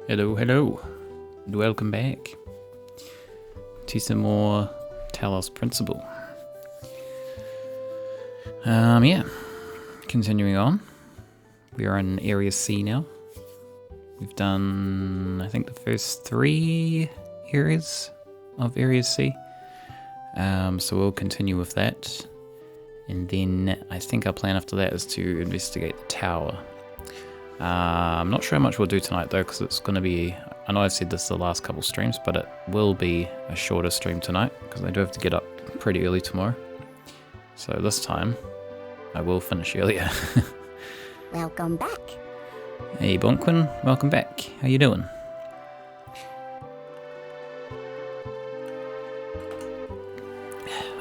Hello, hello, and welcome back to some more Talos Principle. Yeah, continuing on. We are in Area C now. We've done, I think, the first 3 areas of Area C. So we'll continue with that. And then I think our plan after that is to investigate the tower. I'm not sure how much we'll do tonight though, because it's going to be, I know I've said this the last couple streams, but it will be a shorter stream tonight, because I do have to get up pretty early tomorrow. So this time, I will finish earlier. Welcome back. Hey Bonquin, welcome back. How you doing?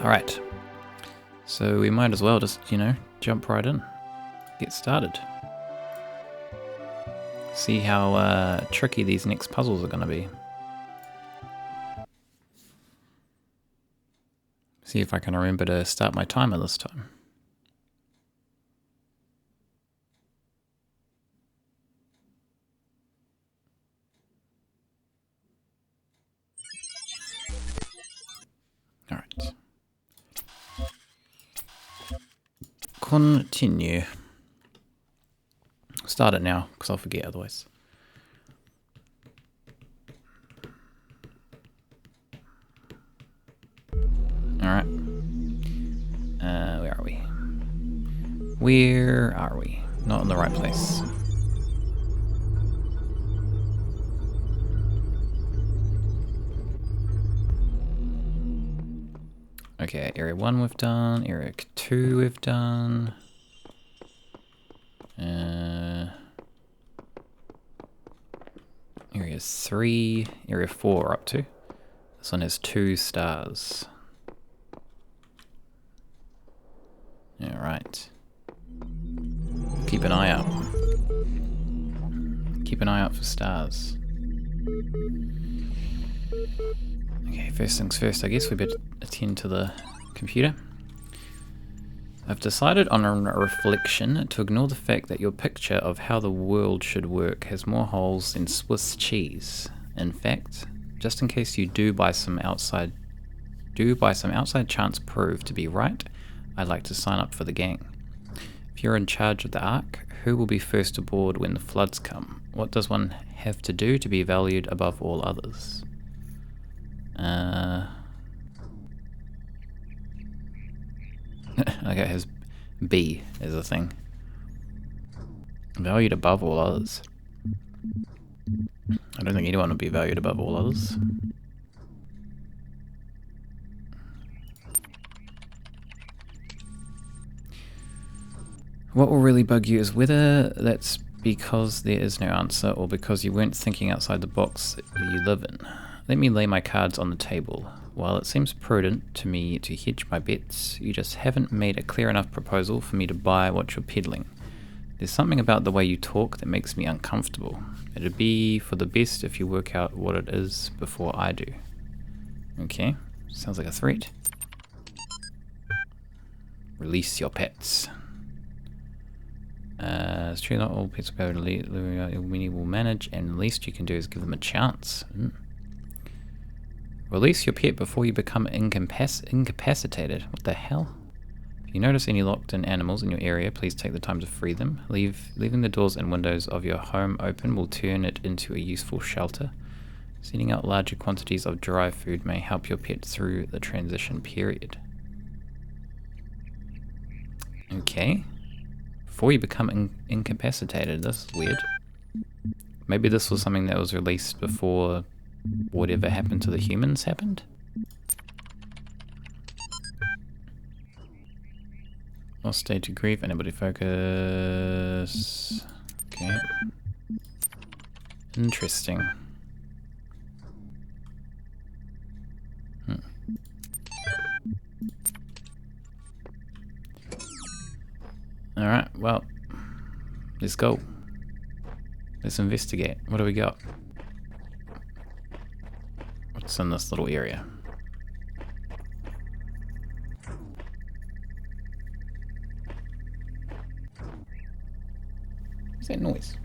Alright, so we might as well just, jump right in. Get started. See how tricky these next puzzles are going to be. See if I can remember to start my timer this time. Alright. Continue. Start it now, because I'll forget otherwise. Alright. Where are we? Where are we? Not in the right place. Okay, Area 1 we've done, Area 2 we've done. Area 3, Area 4 we're up to. This one has 2 stars. Alright. Keep an eye out. Keep an eye out for stars. Okay, first things first, I guess we better attend to the computer. I've decided on a reflection to ignore the fact that your picture of how the world should work has more holes than Swiss cheese. In fact, just in case you do by some outside chance prove to be right, I'd like to sign up for the gang. If you're in charge of the Ark, who will be first aboard when the floods come? What does one have to do to be valued above all others? Okay, it has B as a thing. Valued above all others. I don't think anyone would be valued above all others. What will really bug you is whether that's because there is no answer or because you weren't thinking outside the box that you live in. Let me lay my cards on the table. While it seems prudent to me to hedge my bets, you just haven't made a clear enough proposal for me to buy what you're peddling. There's something about the way you talk that makes me uncomfortable. It'd be for the best if you work out what it is before I do. Okay, sounds like a threat. Release your pets. It's true not all pets will be able to many will manage, and the least you can do is give them a chance. Release your pet before you become incapacitated. What the hell? If you notice any locked-in animals in your area, please take the time to free them. Leaving the doors and windows of your home open will turn it into a useful shelter. Sending out larger quantities of dry food may help your pet through the transition period. Okay. Before you become incapacitated. This is weird. Maybe this was something that was released before whatever happened to the humans happened? Lost state of grief, anybody focus. Okay. Interesting. Alright, well, let's go. Let's investigate. What do we got? What's in this little area? What's that noise?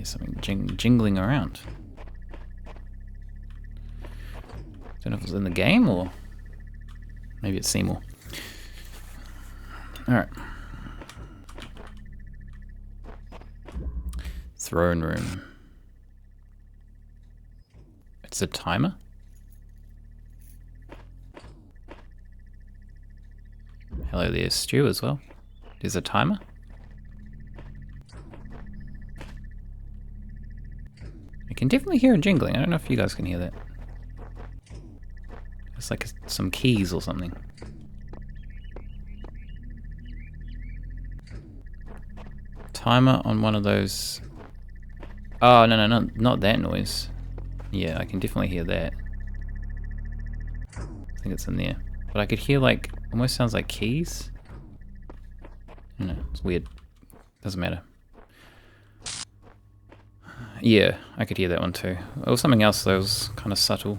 Hear something jingling around. Don't know if it's in the game or maybe it's Seymour. Alright. Throne room. It's a timer? Hello, there's Stu as well. There's a timer? I can definitely hear it jingling. I don't know if you guys can hear that. It's like some keys or something. Timer on one of those. Oh, no, not that noise. Yeah, I can definitely hear that. I think it's in there. But I could hear like, almost sounds like keys. I don't know, it's weird. Doesn't matter. Yeah, I could hear that one too. There was something else that was kind of subtle.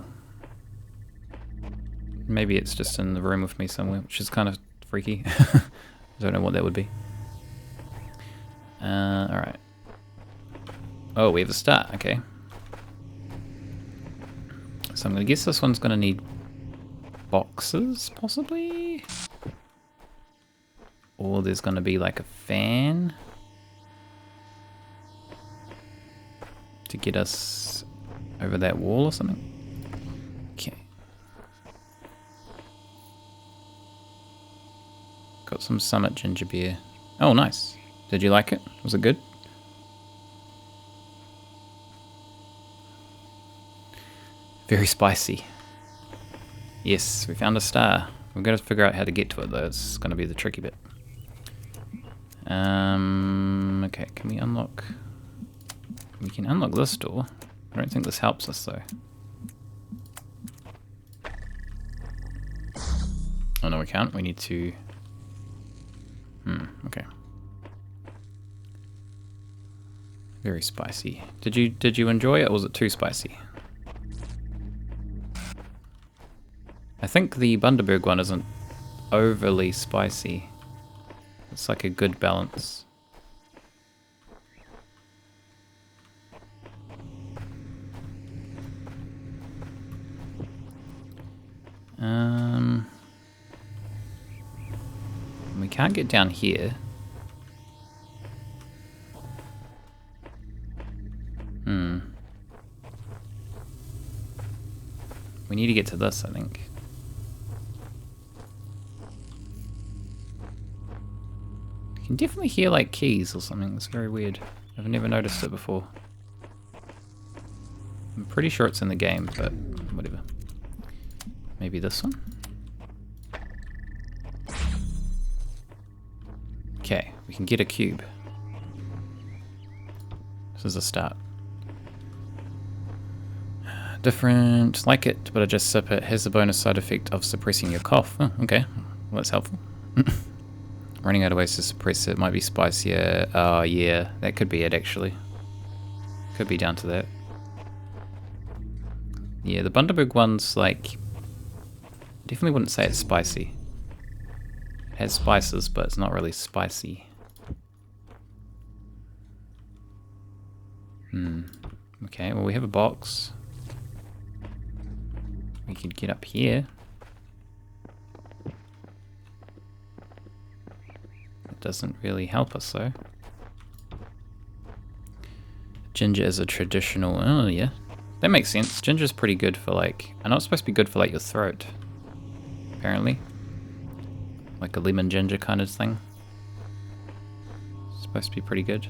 Maybe it's just in the room with me somewhere, which is kind of freaky. I don't know what that would be. Alright. Oh, we have a start, okay. So I'm going to guess this one's going to need boxes, possibly? Or there's going to be like a fan to get us over that wall or something. Okay. Got some Summit ginger beer. Oh, nice. Did you like it? Was it good? Very spicy. Yes, we found a star. We've got to figure out how to get to it though. It's going to be the tricky bit. Okay, can we unlock... We can unlock this door. I don't think this helps us though. Oh no, we can't. We need to... okay. Very spicy. Did you enjoy it, or was it too spicy? I think the Bundaberg one isn't overly spicy. It's like a good balance. We can't get down here. We need to get to this, I think. You can definitely hear like keys or something. It's very weird. I've never noticed it before. I'm pretty sure it's in the game, but whatever. Maybe this one? Okay, we can get a cube. This is a start. Different, like it, but I just sip it. Has the bonus side effect of suppressing your cough. Oh, okay, well that's helpful. Running out of ways to suppress it. Might be spicier. Oh yeah, that could be it actually. Could be down to that. Yeah, the Bundaberg one's like... Definitely wouldn't say it's spicy. It has spices, but it's not really spicy. Okay, well we have a box. We could get up here. It doesn't really help us though. Ginger is a traditional... Oh yeah, that makes sense. Ginger's pretty good for like... I know it's supposed to be good for like your throat. Apparently. Like a lemon ginger kind of thing. It's supposed to be pretty good.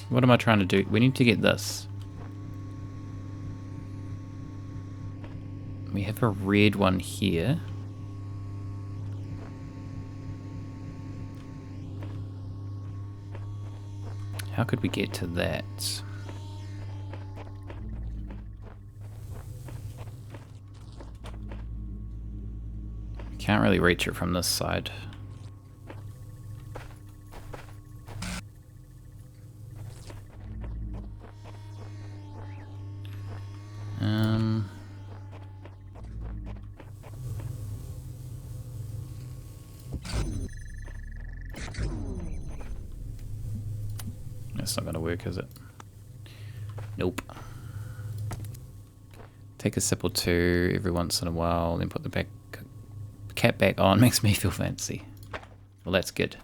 What am I trying to do? We need to get this. We have a red one here. How could we get to that? Can't really reach it from this side. That's not going to work, is it? Nope. Take a sip or two every once in a while, then put the cap back on. Makes me feel fancy. Well, that's good.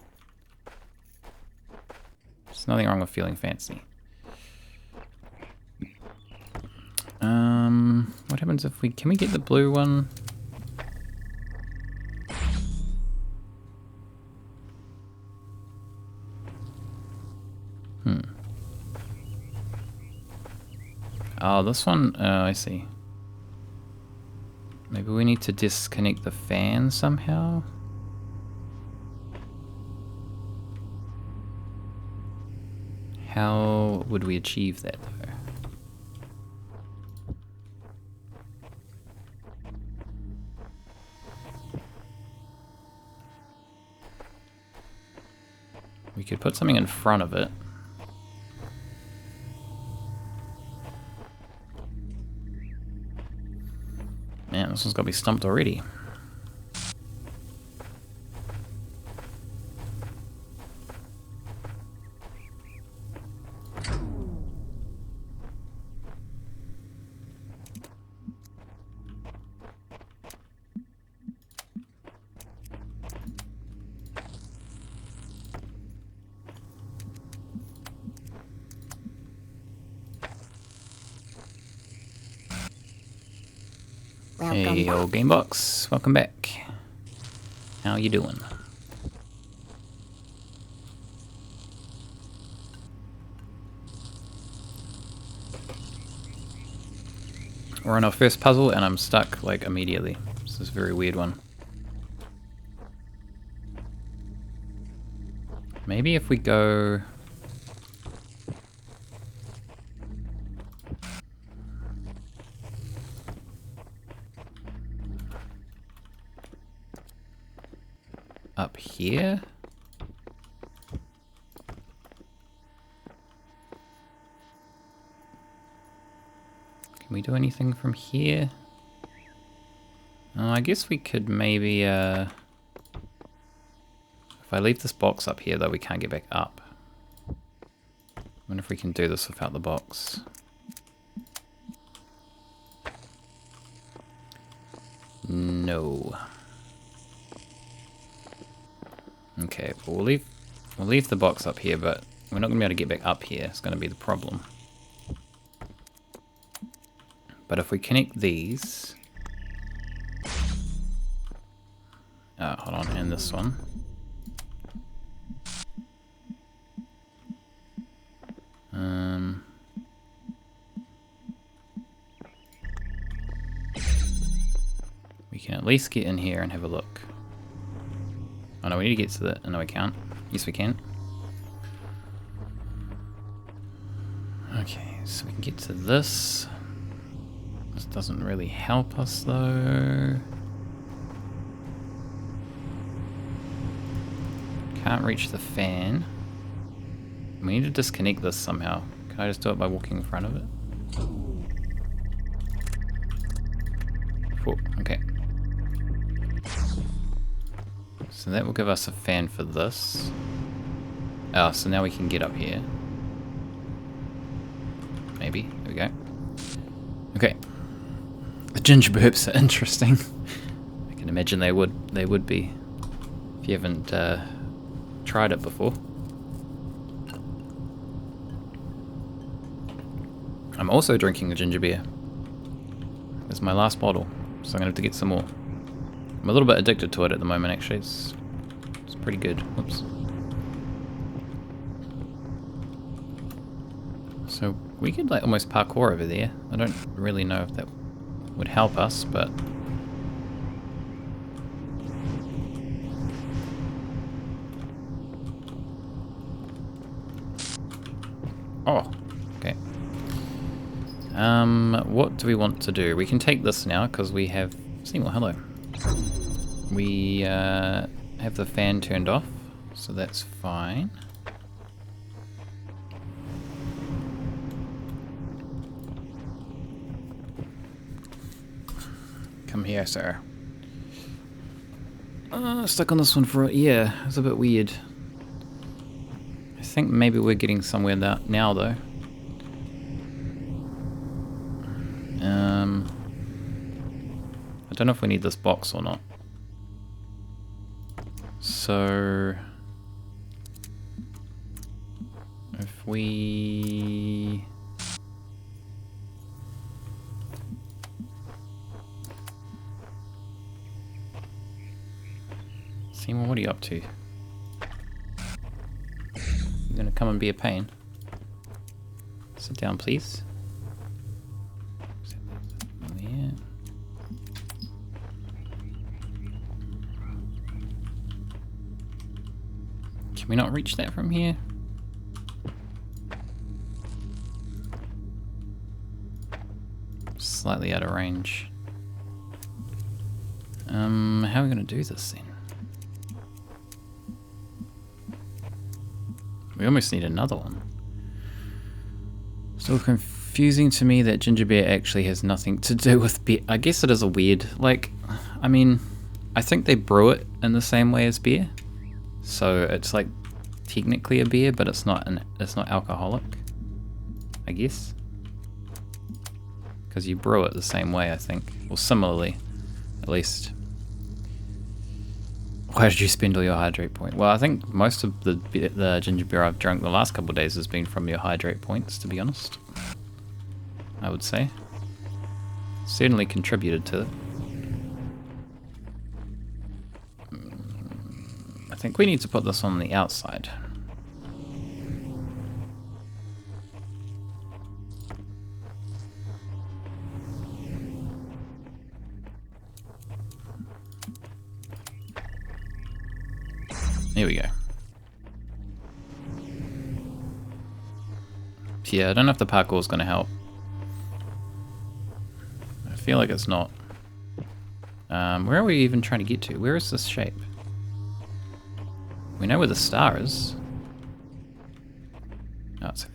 There's nothing wrong with feeling fancy. What happens if we... Can we get the blue one? Oh, this one... Oh, I see. Maybe we need to disconnect the fan somehow? How would we achieve that, though? We could put something in front of it. Man, this one's got to be stumped already. Hey, old Gamebox, welcome back. How you doing? We're on our first puzzle and I'm stuck like immediately. This is a very weird one. Maybe if we go... up here? Can we do anything from here? I guess we could maybe, if I leave this box up here though, we can't get back up. I wonder if we can do this without the box. No. Okay, well, we'll leave the box up here, but we're not going to be able to get back up here. It's going to be the problem. But if we connect these... Oh, hold on, and this one. We can at least get in here and have a look. Oh no, we need to get to the... No, we can't. Yes, we can. Okay, so we can get to this. This doesn't really help us, though. Can't reach the fan. We need to disconnect this somehow. Can I just do it by walking in front of it? Oh, okay. So that will give us a fan for this. Oh, so now we can get up here. Maybe. There we go. Okay. The ginger burps are interesting. I can imagine they would be if you haven't tried it before. I'm also drinking the ginger beer. It's my last bottle, so I'm gonna have to get some more. I'm a little bit addicted to it at the moment, actually. It's pretty good. Whoops. So we could like almost parkour over there. I don't really know if that would help us, but... Oh, okay. What do we want to do? We can take this now, because we have... Seymour, hello. We have the fan turned off, so that's fine. Come here, sir. Stuck on this one for... Yeah, it's a bit weird. I think maybe we're getting somewhere now, though. I don't know if we need this box or not. So if we... Seymour, what are you up to? You're gonna come and be a pain. Sit down, please. There. Can we not reach that from here? Slightly out of range. How are we gonna do this then? We almost need another one. Still confusing to me that ginger beer actually has nothing to do with beer. I guess it is a weird, like, I mean, I think they brew it in the same way as beer. So it's like technically a beer, but it's not alcoholic, I guess. Because you brew it the same way, I think. Or similarly, at least. Why did you spend all your hydrate points? Well, I think most of the ginger beer I've drunk the last couple of days has been from your hydrate points, to be honest. I would say. Certainly contributed to it. I think we need to put this on the outside. Here we go. Yeah, I don't know if the parkour is going to help. I feel like it's not. Where are we even trying to get to? Where is this shape? We know where the star is. Oh, it's over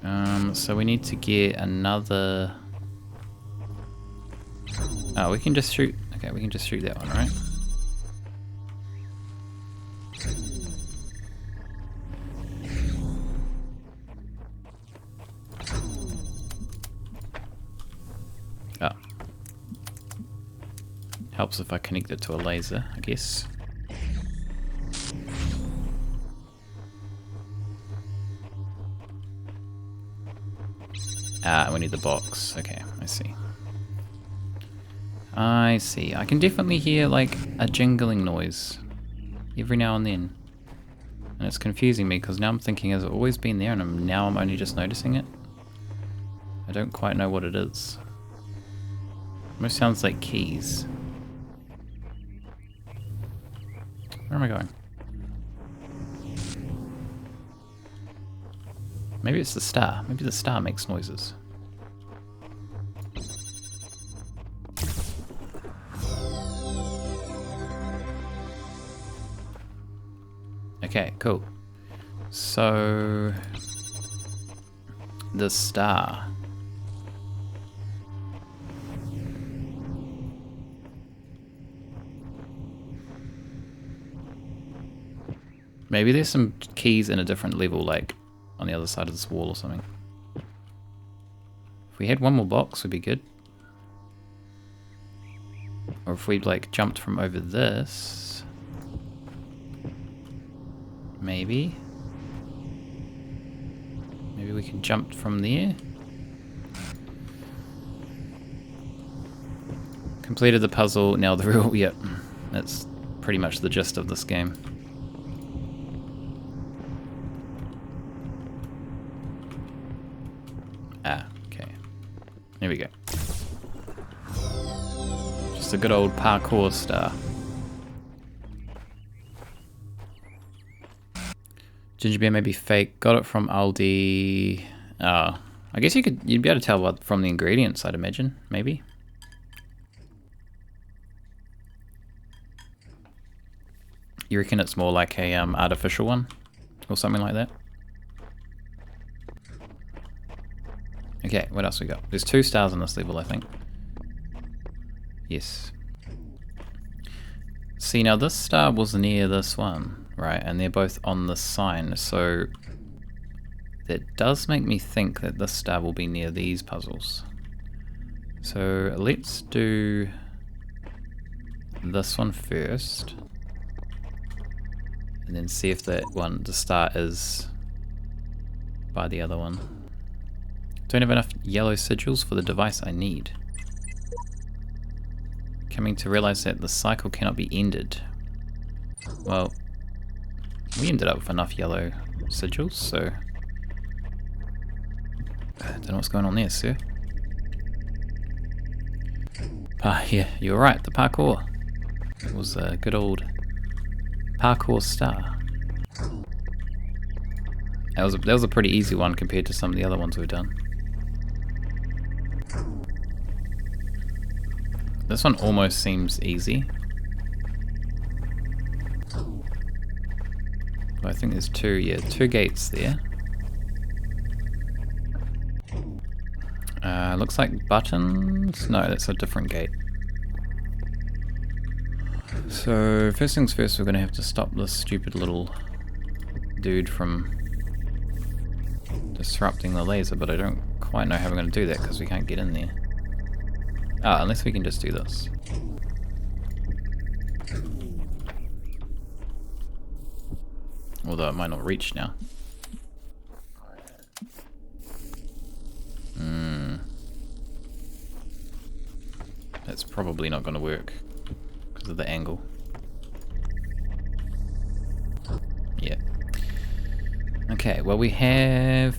there. So we need to get another... Oh, we can just shoot... Okay, we can just shoot that one, right? Oh. Helps if I connect it to a laser, I guess. Ah, we need the box. Okay, I see. I see. I can definitely hear like a jingling noise every now and then. And it's confusing me because now I'm thinking, has it always been there and now I'm only just noticing it? I don't quite know what it is. Almost sounds like keys. Where am I going? Maybe it's the star. Maybe the star makes noises. Okay, cool. So... the star. Maybe there's some keys in a different level, like on the other side of this wall or something. If we had one more box, would be good. Or if we like jumped from over this, maybe. Maybe we can jump from there. Completed the puzzle. Now the real, yep, that's pretty much the gist of this game. Ah, okay. There we go. Just a good old parkour star. Ginger beer may be fake. Got it from Aldi. Oh, I guess you'd be able to tell what from the ingredients, I'd imagine. Maybe. You reckon it's more like a artificial one, or something like that? Okay, what else we got? There's 2 stars on this level, I think. Yes. See, now this star was near this one, Right, and they're both on the sign, so that does make me think that this star will be near these puzzles. So let's do this one first, and then see if that one, the star, is by the other one. Don't have enough yellow sigils for the device I need. Coming to realize that the cycle cannot be ended. Well, we ended up with enough yellow sigils, so I don't know what's going on there, sir. Yeah, you were right, the parkour. It was a good old parkour star. That was a pretty easy one compared to some of the other ones we've done. This one almost seems easy. But I think there's two gates there. Looks like buttons. No, that's a different gate. So first things first, we're gonna have to stop this stupid little dude from disrupting the laser, but I don't quite know how we're gonna do that because we can't get in there. Ah, unless we can just do this. Although it might not reach now. That's probably not going to work because of the angle. Yeah. Okay, well we have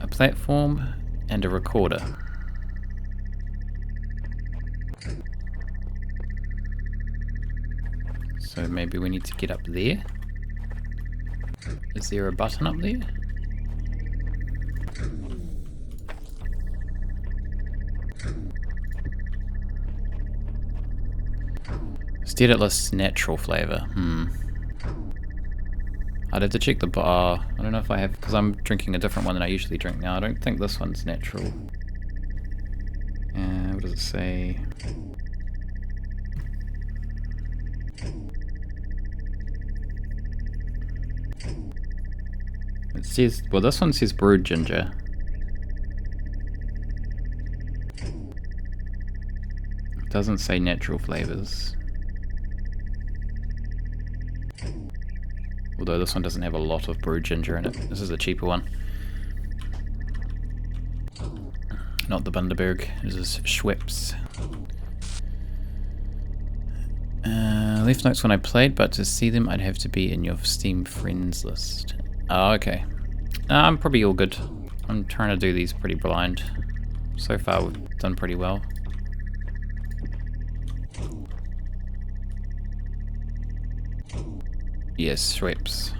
a platform and a recorder. So maybe we need to get up there. Is there a button up there? Instead it lists natural flavor. I'd have to check the bar. I don't know if I have, because I'm drinking a different one than I usually drink now. I don't think this one's natural. What does it say? It says, well, this one says brewed ginger. It doesn't say natural flavors. Although this one doesn't have a lot of brewed ginger in it. This is a cheaper one. Not the Bundaberg. This is Schweppes. Left notes when I played, but to see them I'd have to be in your Steam friends list. Oh, okay. I'm probably all good. I'm trying to do these pretty blind. So far we've done pretty well. Yes, Schweppes.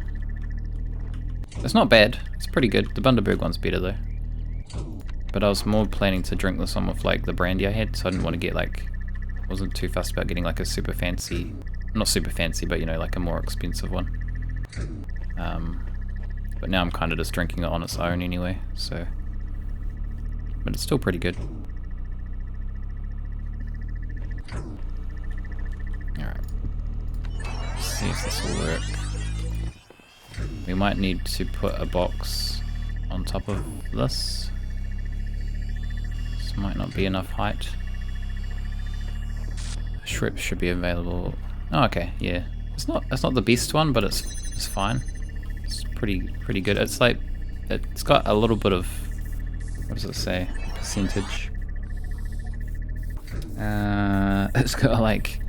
It's not bad. It's pretty good. The Bundaberg one's better though. But I was more planning to drink this one with like the brandy I had, so I didn't want to get like, wasn't too fussed about getting like a super fancy, not super fancy, but you know, like a more expensive one. But now I'm kind of just drinking it on its own anyway, so. But it's still pretty good. Alright. Let's see if this will work. We might need to put a box on top of this. This might not be enough height. Schweppes should be available. Oh, okay, yeah. It's not the best one, but it's fine. It's pretty good. It's like it's got a little bit of, what does it say? Percentage. It's got like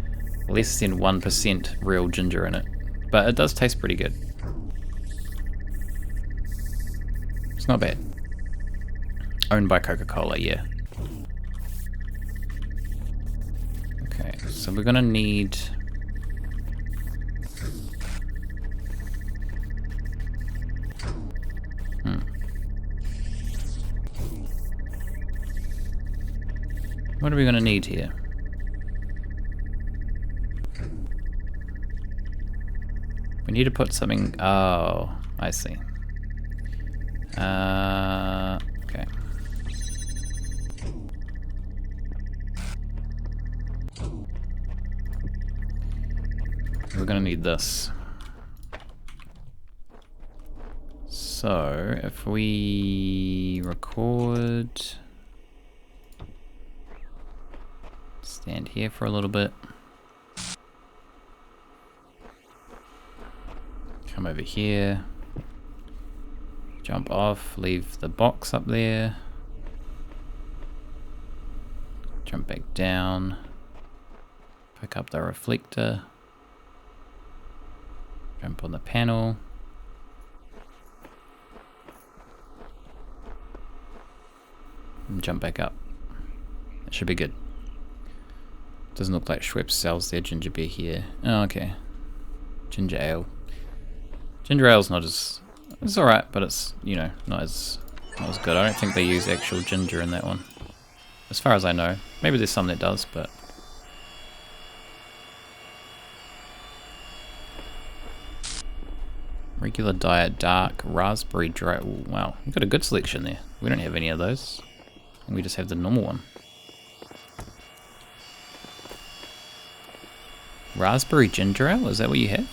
less than 1% real ginger in it, but it does taste pretty good. It's not bad. Owned by Coca-Cola, yeah. Okay, so we're gonna need what are we gonna need here? We need to put something. Oh, I see. Okay. We're gonna need this. So, if we record, stand here for a little bit, come over here, jump off, leave the box up there, jump back down, pick up the reflector, jump on the panel, and jump back up. That should be good. Doesn't look like Schweppes sells their ginger beer here. Oh, okay. Ginger ale. Ginger ale's not as... It's alright, but it's, you know, not as good. I don't think they use actual ginger in that one. As far as I know. Maybe there's some that does, but... Regular diet, dark, raspberry dry... Ooh, wow, we've got a good selection there. We don't have any of those. We just have the normal one. Raspberry ginger ale? Is that what you have?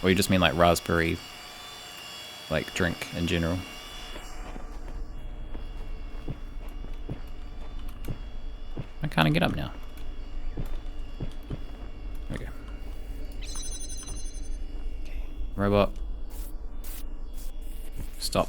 Or you just mean like raspberry, like drink in general? I can't get up now. Okay. Okay. Robot. Stop.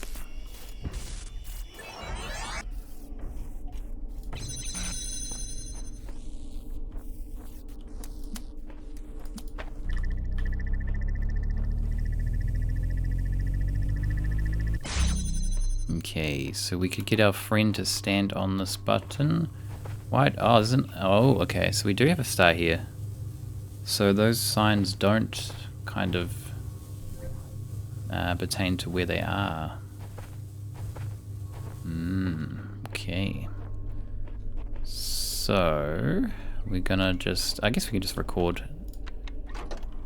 Okay, so we could get our friend to stand on this button. Why? Oh, isn't... Oh, okay, so we do have a star here. So those signs don't kind of pertain to where they are. Okay. So we're gonna just... I guess we can just record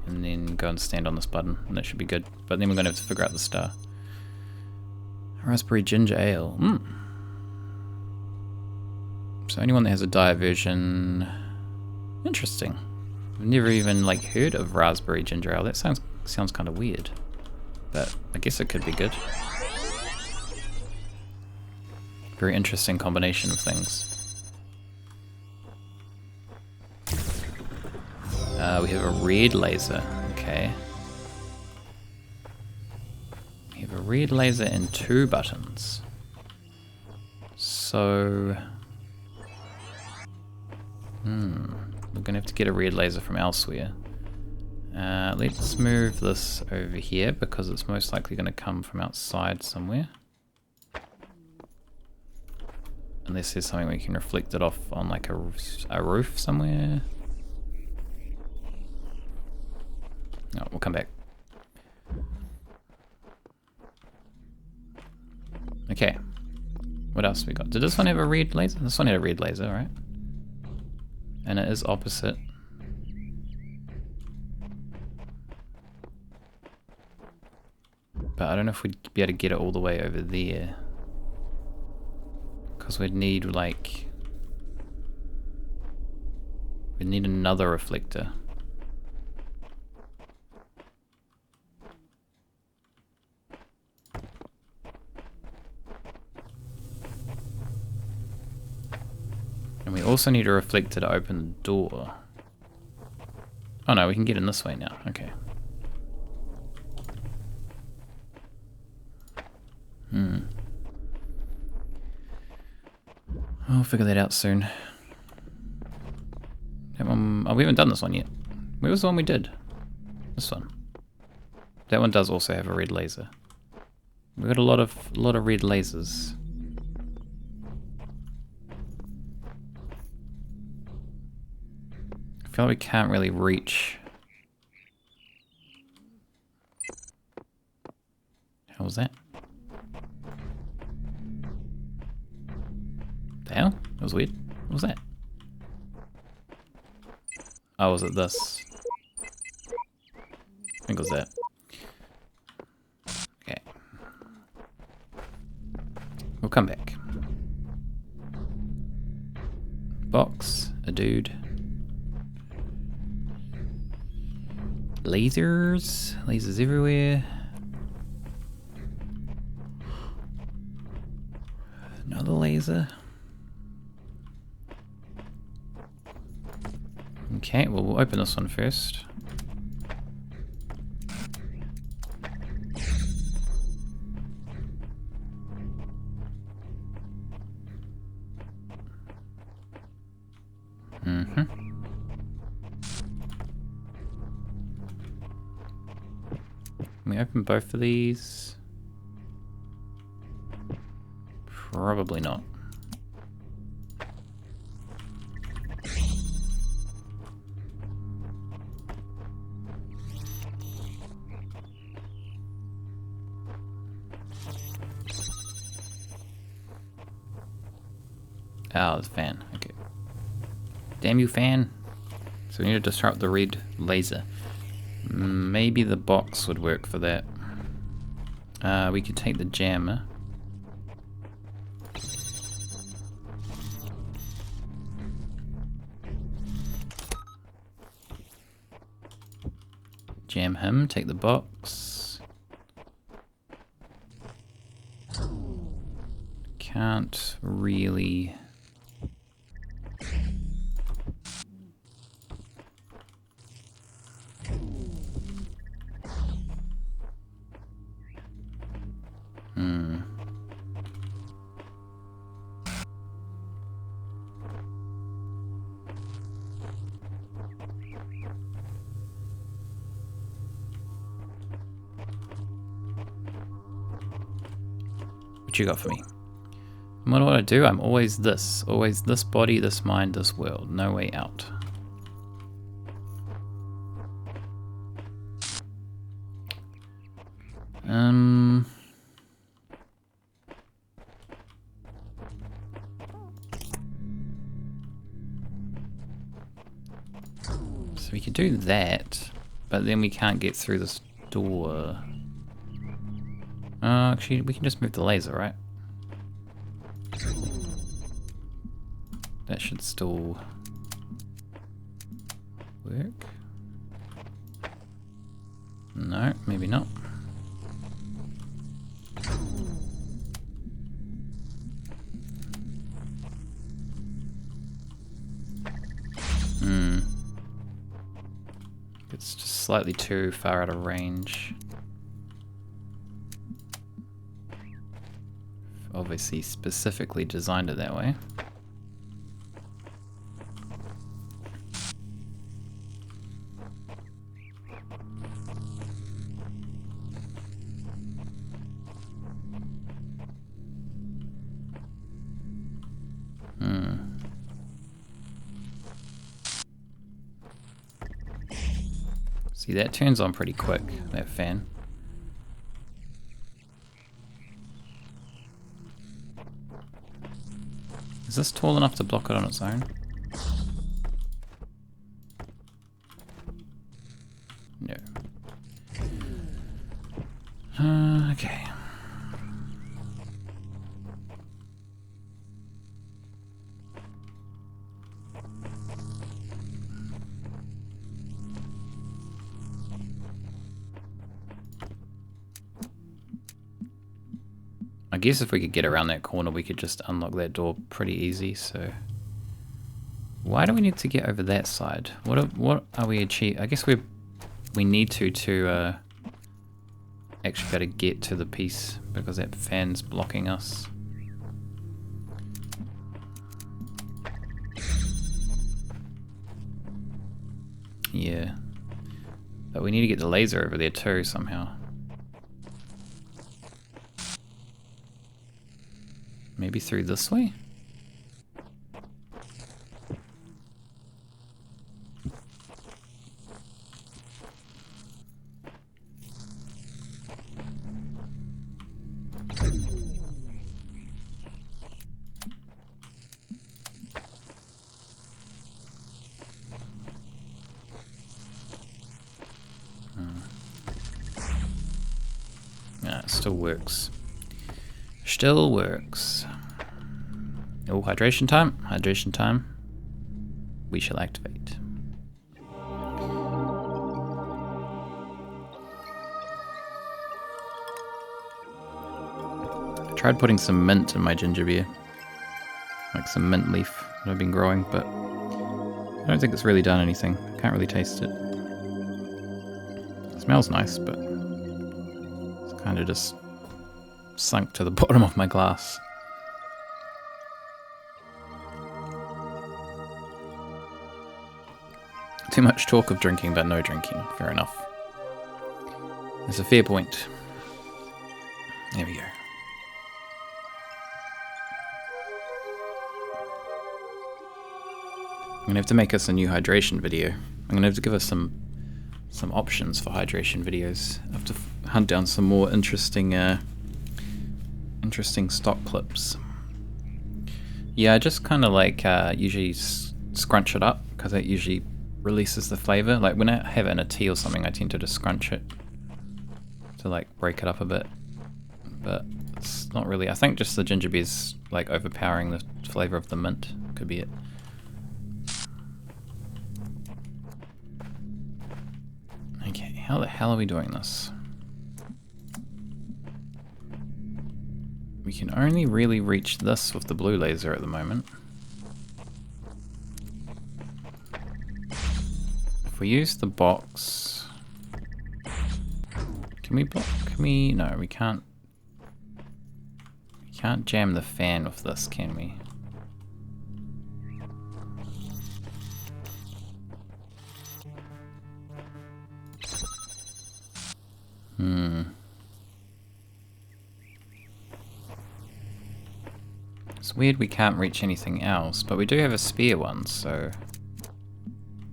and then go and stand on this button, and that should be good. But then we're gonna have to figure out the star. Raspberry ginger ale. So anyone that has a diet version... Interesting. I've never even like heard of raspberry ginger ale. That sounds kind of weird. But I guess it could be good. Very interesting combination of things. We have a red laser. Okay. We have a red laser and 2 buttons. So... we're gonna have to get a red laser from elsewhere. Let's move this over here because it's most likely gonna come from outside somewhere. Unless there's something we can reflect it off on like a roof somewhere. No, we'll come back. Okay. What else we got? Did this one have a red laser? This one had a red laser, right? And it is opposite. But I don't know if we'd be able to get it all the way over there. Because we'd need like... We'd need another reflector. And we also need a reflector to open the door. Oh no, we can get in this way now. Okay. I'll figure that out soon. That one, oh, we haven't done this one yet. Where was the one we did? This one. That one does also have a red laser. We've got a lot of red lasers. I feel like we can't really reach. How was that? The hell? That was weird. What was that? Oh, was it this? I think it was that. Okay. We'll come back. Box, a dude. Lasers everywhere. laser. Okay, well, we'll open this one first. Mm-hmm. Can we open both of these? Probably not. Oh, the fan. Okay. Damn you, fan. So we need to disrupt the red laser. Maybe the box would work for that. We could take the jammer. Jam him, take the box. Can't really... What you got for me? What do I do? I'm always this. Always this body, this mind, this world. No way out. So we could do that, but then we can't get through this door. Actually, we can just move the laser, right? That should still work. No, maybe not. It's just slightly too far out of range. Obviously specifically designed it that way. See, that turns on pretty quick, that fan. Is this tall enough to block it on its own? No. Okay. I guess if we could get around that corner, we could just unlock that door pretty easy, so... Why do we need to get over that side? What are we achieving? I guess we need to actually better get to the piece, because that fan's blocking us. Yeah. But we need to get the laser over there too, somehow. Maybe through this way? Yeah, it still works. Still works. Oh, hydration time. Hydration time. We shall activate. I tried putting some mint in my ginger beer. some mint leaf that I've been growing, but I don't think it's really done anything. I can't really taste it. It smells nice, but it's kind of just sunk to the bottom of my glass. Too much talk of drinking, but no drinking. Fair enough. It's a fair point. There we go. I'm gonna have to make us a new hydration video. I'm gonna have to give us some options for hydration videos. I have to hunt down some more interesting stock clips. Yeah, I just kind of like usually scrunch it up because it usually releases the flavor. Like when I have it in a tea or something, I tend to just scrunch it to like break it up a bit. But it's not really. I think just the ginger beer's like overpowering the flavor of the mint. Could be it. Okay, how the hell are we doing this? We can only really reach this with the blue laser at the moment. If we use the box... Can we block? Can we... No, we can't. We can't jam the fan with this, can we? It's weird we can't reach anything else, but we do have a spare one, so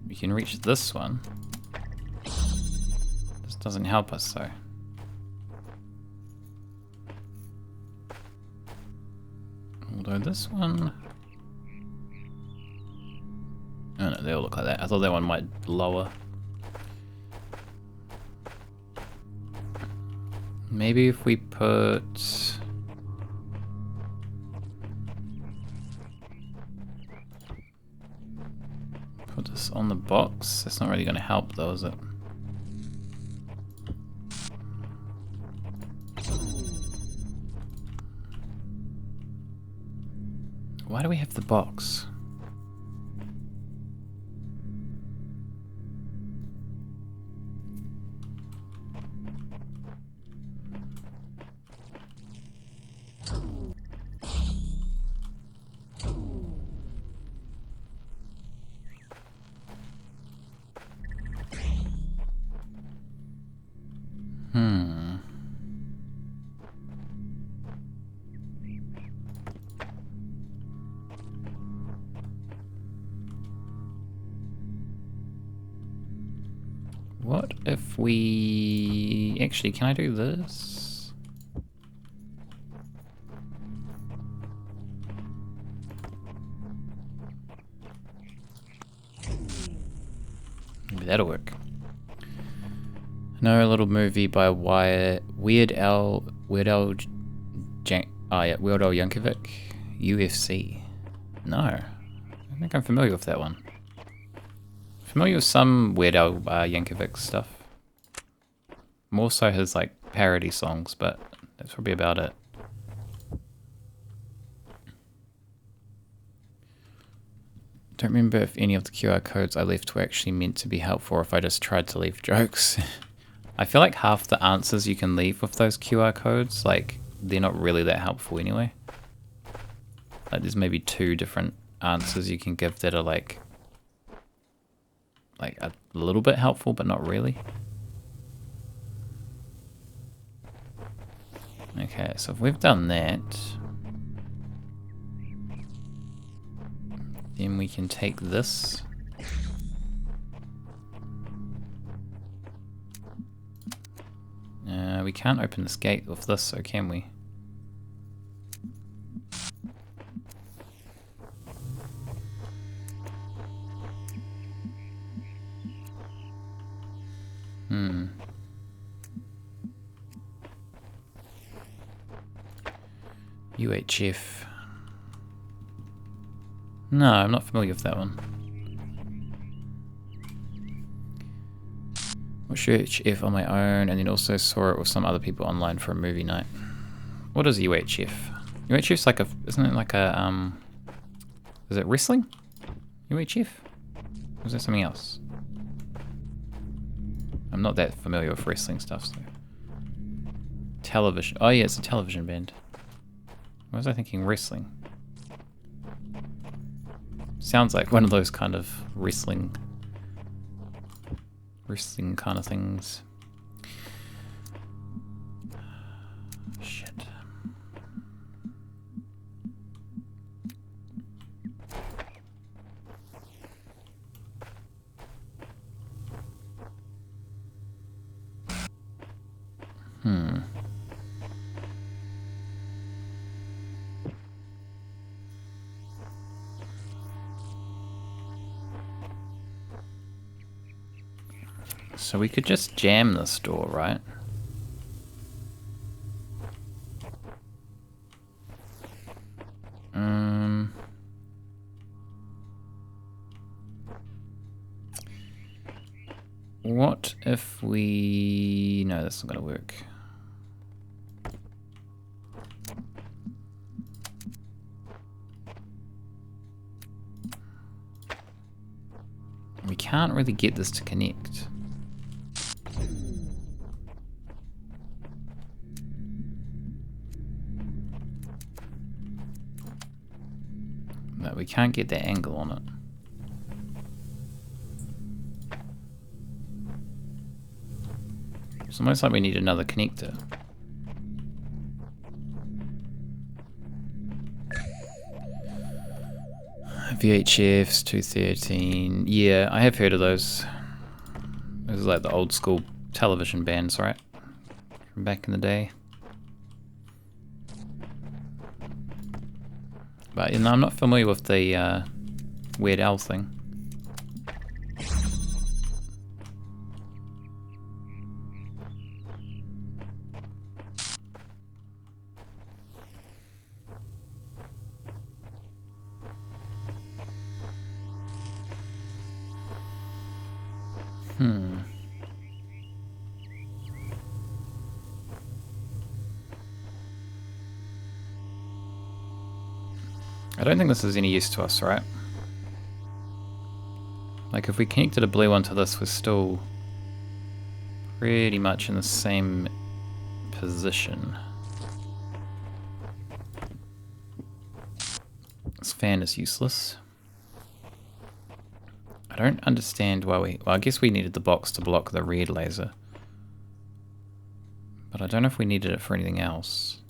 we can reach this one. This doesn't help us though. Although this one... Oh no, they all look like that. I thought that one might lower. Maybe if we put... Put this on the box. That's not really going to help though, is it? Why do we have the box? What if we... Actually, can I do this? Maybe that'll work. No, a little movie by Weird Al Yankovic, UFC. No, I think I'm familiar with that one. Familiar with some Weird Al Yankovic stuff. More so his like parody songs, but that's probably about it. Don't remember if any of the QR codes I left were actually meant to be helpful or if I just tried to leave jokes. I feel like half the answers you can leave with those QR codes, like, they're not really that helpful anyway. Like, there's maybe 2 different answers you can give that are like a little bit helpful, but not really. Okay, so if we've done that, then we can take this. We can't open this gate with this, so can we? UHF. No, I'm not familiar with that one. Watched UHF on my own and then also saw it with some other people online for a movie night. What is UHF? UHF's like a, isn't it like a Is it wrestling? UHF? Or is that something else? I'm not that familiar with wrestling stuff, so. Television. Oh yeah, it's a television band. Why was I thinking wrestling? Sounds like one of those kind of wrestling kind of things. Shit. So we could just jam this door, right? What if we... No, that's not gonna work. We can't really get this to connect. No, we can't get that angle on it. It's almost like we need another connector. VHFs 213. Yeah, I have heard of those. Those are like the old school television bands, right? From back in the day. But you know, I'm not familiar with the Weird Al thing. I don't think this is any use to us, right? Like if we connected a blue one to this, we're still pretty much in the same position. This fan is useless. I don't understand why we... Well, I guess we needed the box to block the red laser. But I don't know if we needed it for anything else.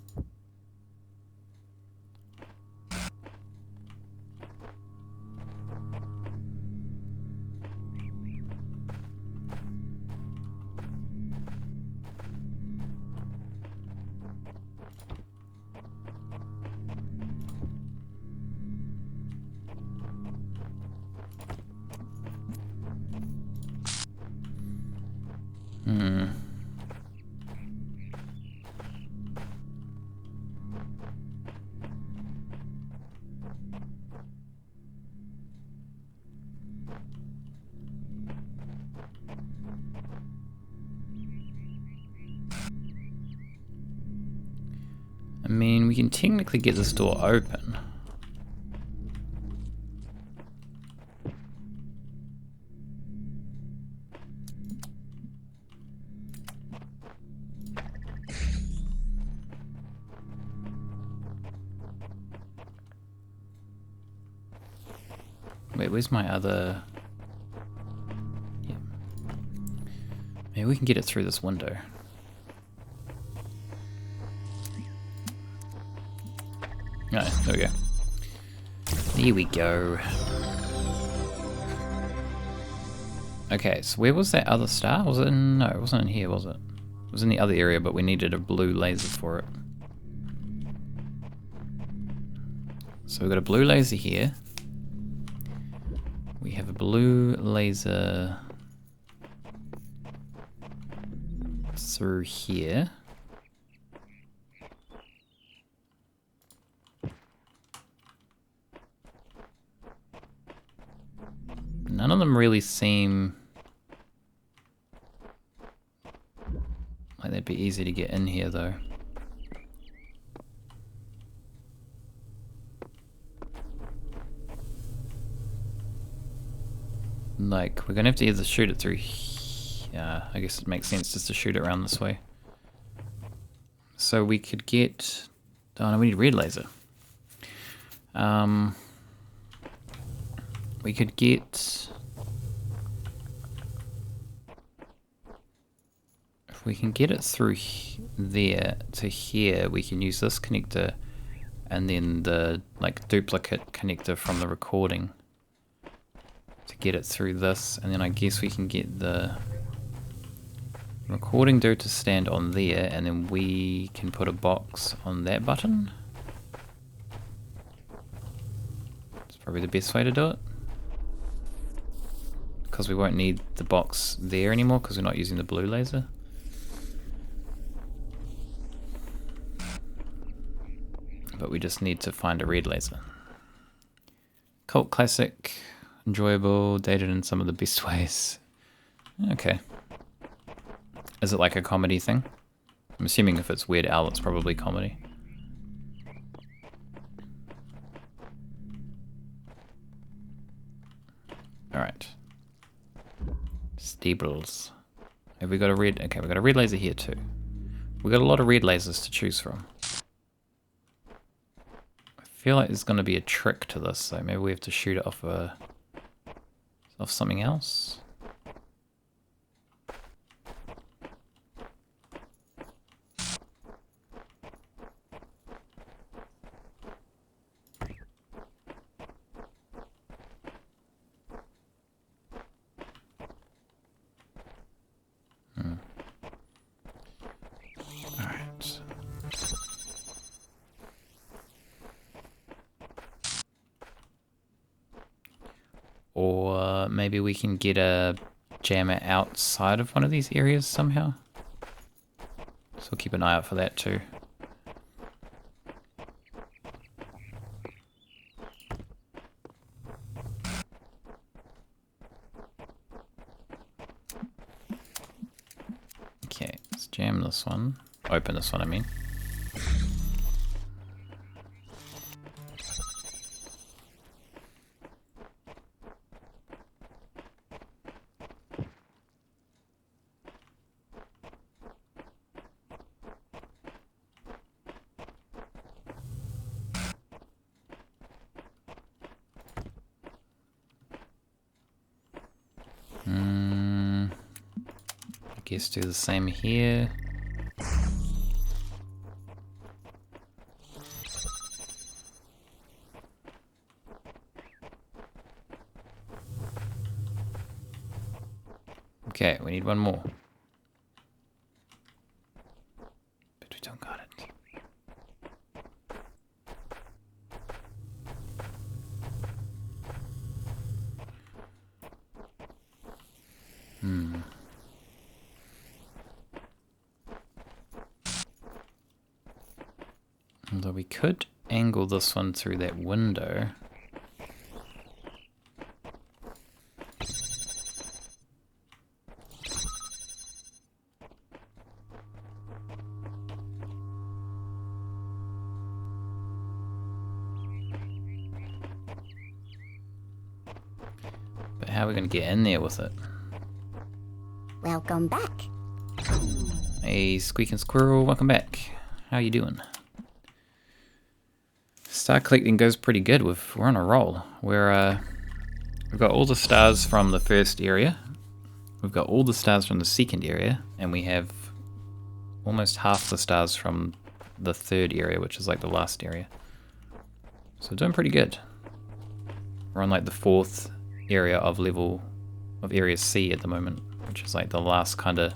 I mean, we can technically get this door open. Wait, where's my other... Yeah. Maybe we can get it through this window. Oh, there we go. There we go. Okay, so where was that other star? Was it in... No, it wasn't in here, was it? It was in the other area, but we needed a blue laser for it. So we've got a blue laser here. We have a blue laser through here. None of them really seem like they'd be easy to get in here, though. like, we're gonna have to either shoot it through. I guess it makes sense just to shoot it around this way. So we could get. Oh no, we need red laser. We could get. If we can get it through there to here, we can use this connector and then the like duplicate connector from the recording to get it through this, and then I guess we can get the recording dude to stand on there, and then we can put a box on that button. It's probably the best way to do it, because we won't need the box there anymore because we're not using the blue laser. But we just need to find a red laser. Cult classic, enjoyable, dated in some of the best ways. Okay. Is it like a comedy thing? I'm assuming if it's Weird Al, it's probably comedy. Alright. Stables. Have we got a red? Okay, we got a red laser here too. We got a lot of red lasers to choose from. I feel like there's going to be a trick to this, so maybe we have to shoot it off something else. Alright. Or maybe we can get a jammer outside of one of these areas somehow. So we'll keep an eye out for that too. Okay, let's jam this one. Open this one, I mean. I guess do the same here. Okay, we need one more. But we don't got it. Although we could angle this one through that window. But how are we going to get in there with it? Welcome back. Hey, Squeaking Squirrel, welcome back. How you doing? Star collecting goes pretty good. We're on a roll. We've got all the stars from the first area. We've got all the stars from the second area, and we have almost half the stars from the third area, which is like the last area. So we're doing pretty good. We're on like the fourth area of area C at the moment, which is like the last kind of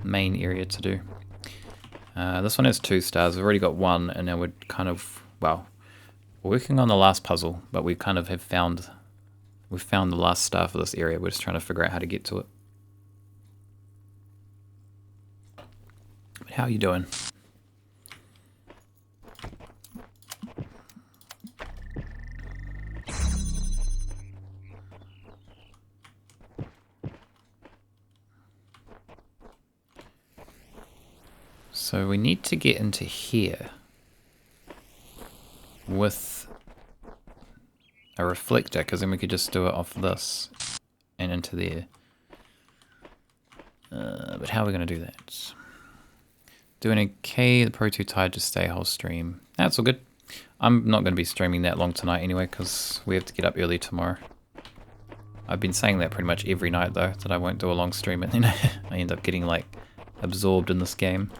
main area to do. This one has 2 stars. We've already got 1, and now we're kind of, well, we're working on the last puzzle, but we kind of we've found the last star for this area. We're just trying to figure out how to get to it. But how are you doing? So we need to get into here with a reflector, because then we could just do it off this and into there. But how are we going to do that? Doing a K, the Pro 2 tied to stay whole stream. That's all good. I'm not going to be streaming that long tonight anyway, because we have to get up early tomorrow. I've been saying that pretty much every night though, that I won't do a long stream, and then I end up getting like absorbed in this game.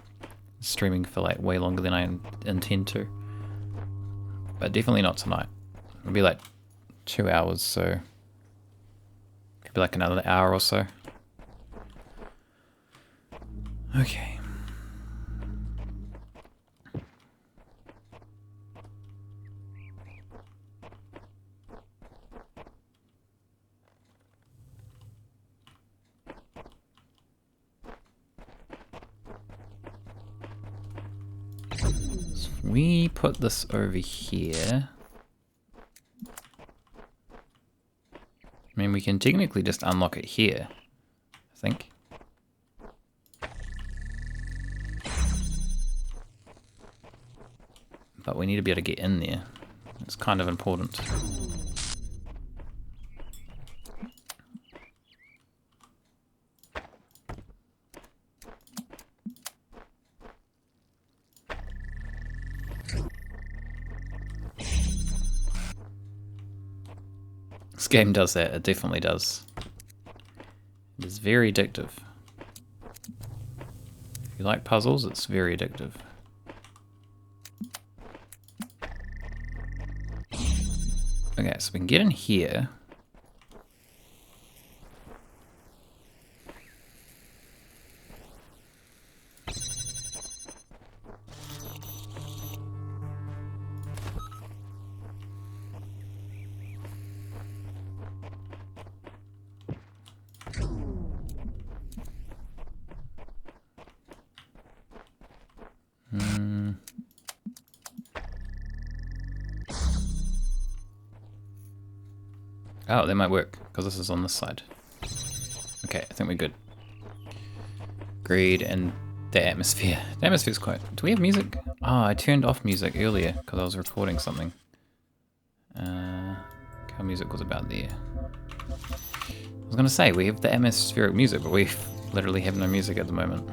Streaming for like way longer than I intend to. But definitely not tonight. It'll be like 2 hours, so could be like another hour or so. Okay. So we put this over here. I mean, we can technically just unlock it here, I think. But we need to be able to get in there. It's kind of important. This game does that, it definitely does. It is very addictive. If you like puzzles, it's very addictive. Okay, so we can get in here. Oh, that might work, because this is on this side. Okay, I think we're good. Greed and the atmosphere. The atmosphere's quite... Do we have music? Oh, I turned off music earlier, because I was recording something. How music was about there. I was going to say, we have the atmospheric music, but we literally have no music at the moment.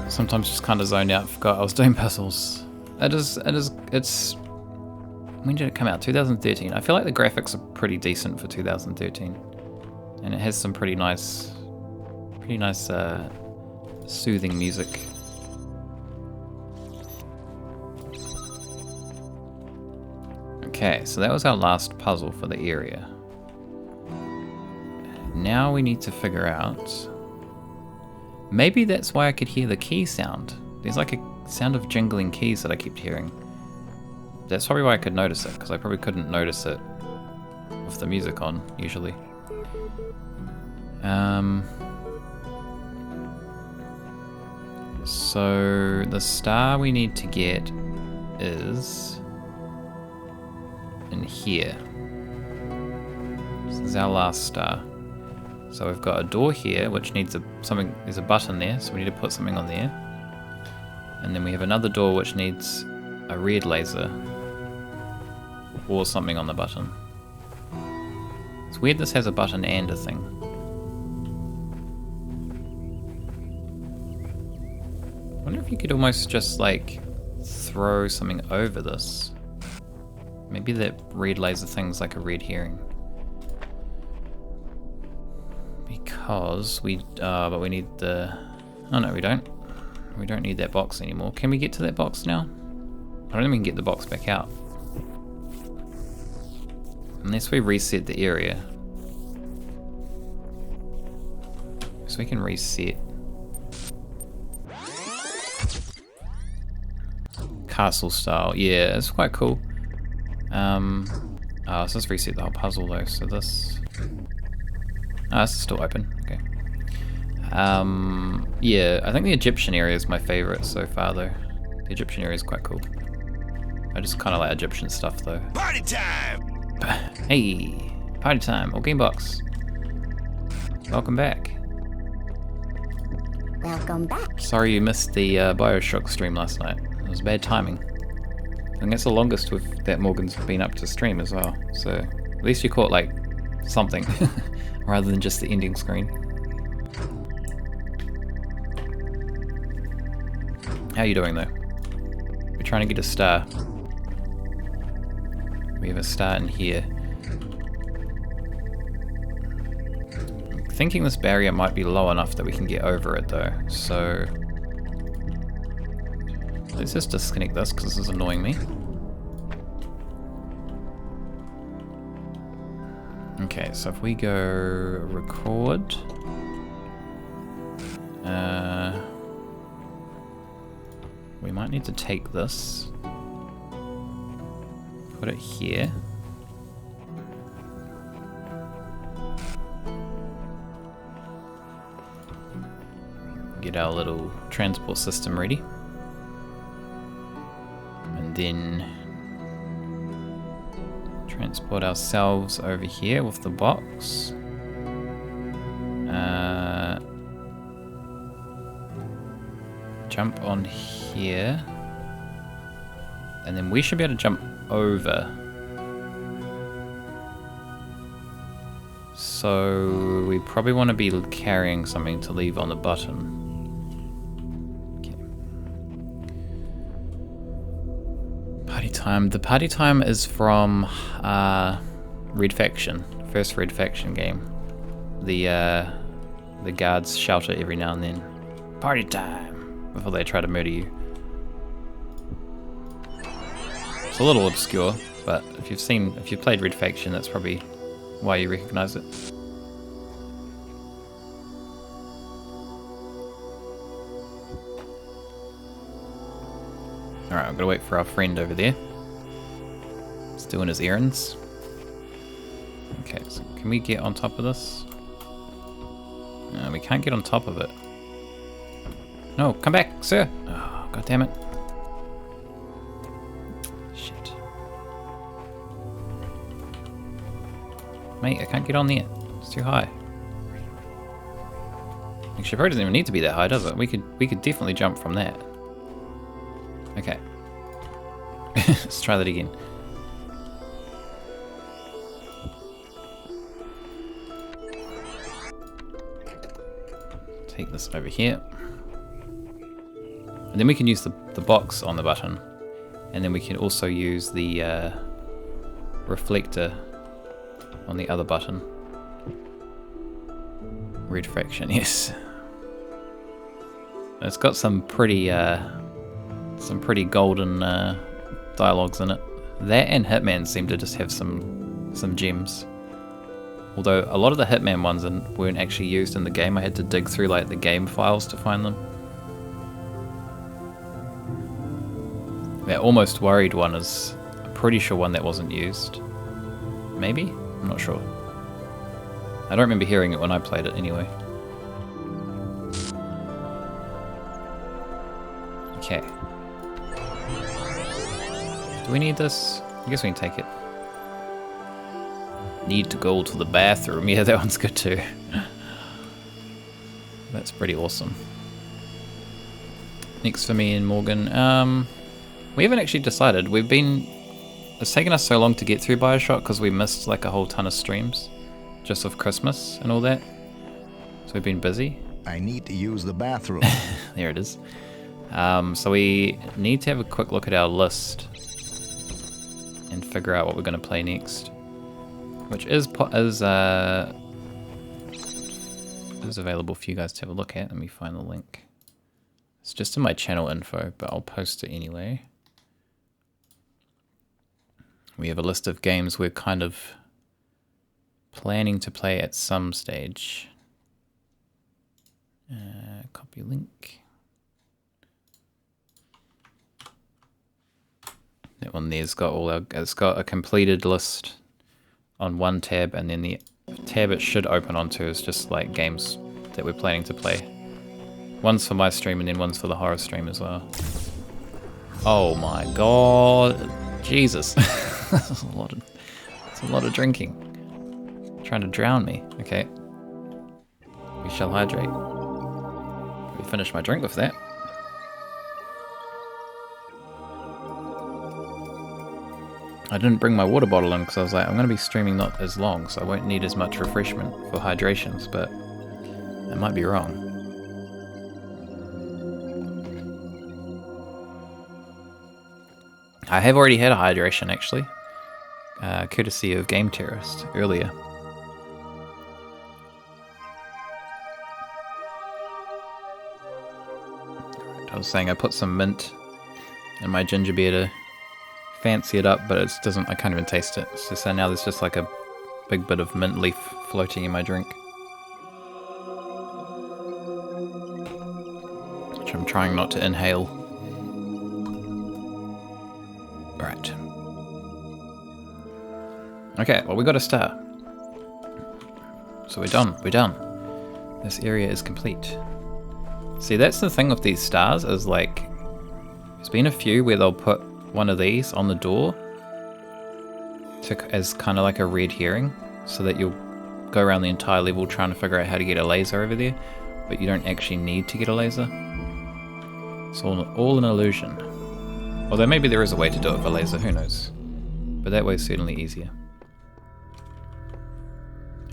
Sometimes just kind of zoned out, forgot I was doing puzzles. It's... When did it come out? 2013. I feel like the graphics are pretty decent for 2013. And it has some pretty nice soothing music. Okay, so that was our last puzzle for the area. Now we need to figure out... Maybe that's why I could hear the key sound. There's like a sound of jingling keys that I kept hearing. That's probably why I could notice it, because I probably couldn't notice it with the music on, usually. So the star we need to get is in here. This is our last star. So we've got a door here, which needs something. There's a button there, so we need to put something on there. And then we have another door which needs a red laser or something on the button. It's weird this has a button and a thing. I wonder if you could almost just like throw something over this. Maybe that red laser thing's like a red herring. Because but we need the... Oh no, we don't. We don't need that box anymore. Can we get to that box now? I don't think we can get the box back out. Unless we reset the area. So we can reset. Castle style. Yeah, it's quite cool. So let's reset the whole puzzle though. So this... Oh, this is still open. Okay. Yeah, I think the Egyptian area is my favorite so far, though. The Egyptian area is quite cool. I just kind of like Egyptian stuff, though. Party time! Hey, party time! Or Gamebox. Welcome back. Welcome back. Sorry you missed the Bioshock stream last night. It was bad timing. I think that's the longest that Morgan's been up to stream as well. So at least you caught like something rather than just the ending screen. How are you doing though? We're trying to get a star. We have a star in here. I'm thinking this barrier might be low enough that we can get over it though. So let's just disconnect this because this is annoying me. Okay, so if we go record, we might need to take this, put it here. Get our little transport system ready. And then transport ourselves over here with the box. Jump on here. And then we should be able to jump over. So we probably want to be carrying something to leave on the button. Party time. The party time is from Red Faction, first Red Faction game. The guards shout it every now and then. Party time! Before they try to murder you. It's a little obscure, but if you've played Red Faction, that's probably why you recognize it. Alright, I'm gonna wait for our friend over there. He's doing his errands. Okay, so can we get on top of this? No, we can't get on top of it. No, come back, sir! Oh, god damn it. Shit. Mate, I can't get on there. It's too high. Actually, probably doesn't even need to be that high, does it? We could definitely jump from that. Okay. Let's try that again. Take this over here. And then we can use the box on the button. And then we can also use the reflector on the other button. Red Faction, yes. It's got some pretty golden dialogues in it. That and Hitman seem to just have some gems. Although a lot of the Hitman ones weren't actually used in the game. I had to dig through like the game files to find them. That Almost Worried one is, I'm pretty sure, one that wasn't used. Maybe? I'm not sure. I don't remember hearing it when I played it anyway. Okay. Do we need this? I guess we can take it. Need to go to the bathroom. Yeah, that one's good too. That's pretty awesome. Next for me and Morgan. We haven't actually decided. It's taken us so long to get through Bioshock because we missed like a whole ton of streams just of Christmas and all that. So we've been busy. I need to use the bathroom. There it is. So we need to have a quick look at our list and figure out what we're going to play next, which is available for you guys to have a look at. Let me find the link. It's just in my channel info, but I'll post it anyway. We have a list of games we're kind of planning to play at some stage. Copy link. That one there's got it's got a completed list on one tab, and then the tab it should open onto is just like games that we're planning to play. One's for my stream and then one's for the horror stream as well. Oh my god. Jesus. That's a lot of drinking. Trying to drown me. Okay. We shall hydrate. We finish my drink with that. I didn't bring my water bottle in because I was like, I'm going to be streaming not as long, so I won't need as much refreshment for hydrations, but I might be wrong. I have already had a hydration, actually, courtesy of Game Terrorist earlier. I was saying I put some mint in my ginger beer to fancy it up, but it doesn't. I can't even taste it. So now there's just like a big bit of mint leaf floating in my drink, which I'm trying not to inhale. Right. Okay, well, we got a star. So we're done. We're done. This area is complete. See, that's the thing with these stars, is like, there's been a few where they'll put one of these on the door as kind of like a red herring, so that you'll go around the entire level trying to figure out how to get a laser over there, but you don't actually need to get a laser. It's all an illusion. Although maybe there is a way to do it with a laser, who knows. But that way's certainly easier.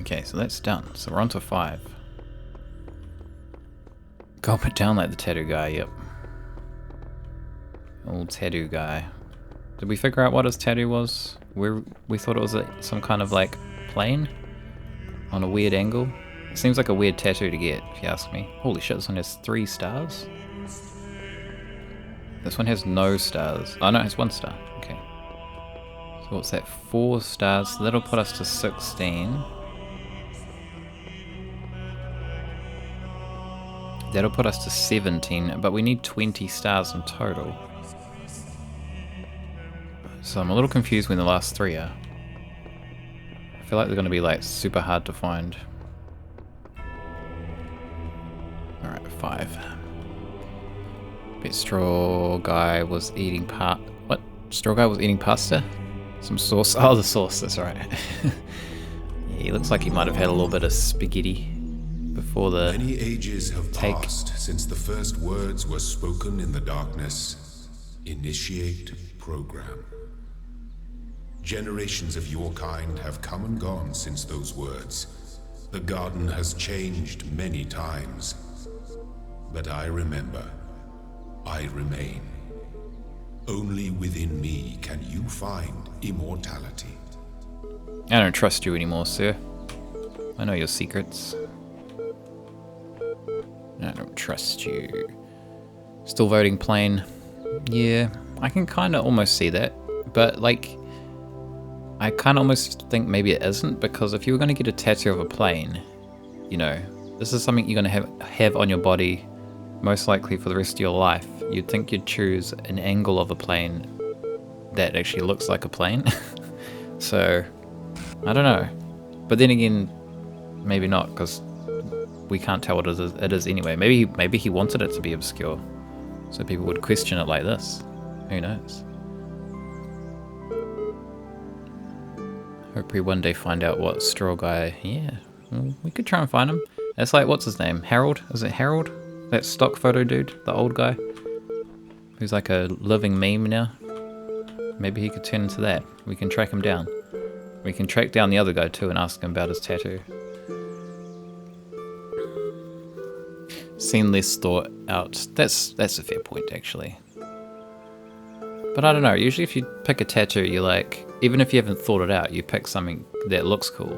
Okay, so that's done. So we're on to 5. Gulp it down like the tattoo guy, yep. Old tattoo guy. Did we figure out what his tattoo was? We thought it was some kind of like plane on a weird angle. It seems like a weird tattoo to get, if you ask me. Holy shit, this one has 3 stars? This one has no stars. Oh no, it has 1 star. Okay. So what's that? 4 stars. So that'll put us to 16. That'll put us to 17, but we need 20 stars in total. So I'm a little confused when the last 3 are. I feel like they're going to be like super hard to find. Alright, 5. Bet Straw Guy was eating what? Straw Guy was eating pasta? Some sauce? Oh, the sauce, that's right. Yeah, he looks like he might have had a little bit of spaghetti before the Many ages have take. passed since the first words were spoken in the darkness. Initiate program. Generations of your kind have come and gone since those words. The garden has changed many times. But I remember. I remain. Only within me can you find immortality. I don't trust you anymore, sir. I know your secrets. I don't trust you. Still voting plain. Yeah, I can kind of almost see that. But, like, I kind of almost think maybe it isn't, because if you were going to get a tattoo of a plane, you know, this is something you're going to have on your body most likely for the rest of your life. You'd think you'd choose an angle of a plane that actually looks like a plane. So, I don't know. But then again, maybe not, because we can't tell what it is anyway. Maybe he wanted it to be obscure, so people would question it like this. Who knows? Hope we one day find out what Straw Guy... Yeah, well, we could try and find him. It's like, what's his name? Harold? Is it Harold? That stock photo dude? The old guy? Who's like a living meme now? Maybe he could turn into that. We can track him down. We can track down the other guy too and ask him about his tattoo. Seen less thought out. That's a fair point, actually. But I don't know, usually if you pick a tattoo, you like, even if you haven't thought it out, you pick something that looks cool.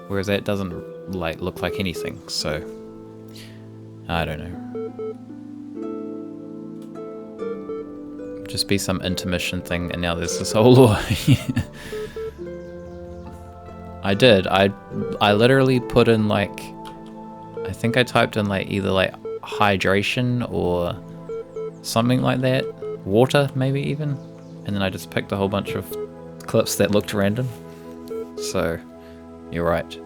Whereas that doesn't like look like anything, so I don't know. Just be some intermission thing, and now there's this whole lore. I did. I literally put in like, I think I typed in like either like hydration or something like that. Water, maybe even. And then I just picked a whole bunch of clips that looked random. So, you're right.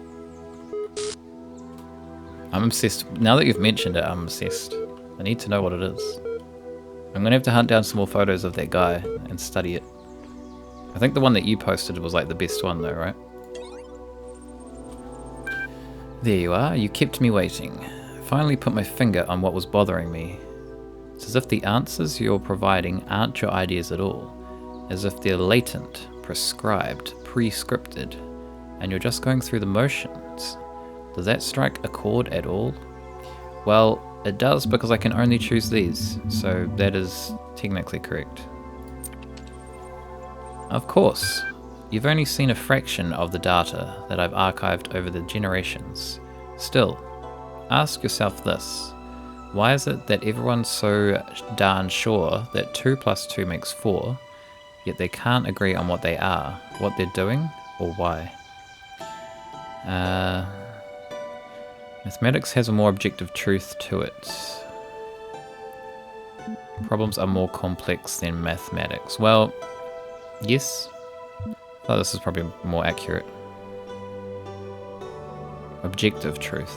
I'm obsessed. Now that you've mentioned it, I'm obsessed. I need to know what it is. I'm gonna have to hunt down some more photos of that guy and study it. I think the one that you posted was like the best one though, right? There you are, you kept me waiting. Finally put my finger on what was bothering me. It's as if the answers you're providing aren't your ideas at all. As if they're latent, prescribed, pre-scripted, and you're just going through the motions. Does that strike a chord at all? Well, it does because I can only choose these, so that is technically correct. Of course, you've only seen a fraction of the data that I've archived over the generations. Still, ask yourself this. Why is it that everyone's so darn sure that 2 plus 2 makes 4, yet they can't agree on what they are, what they're doing, or why? Mathematics has a more objective truth to it. Problems are more complex than mathematics. Well, yes. I thought this is probably more accurate. Objective truth.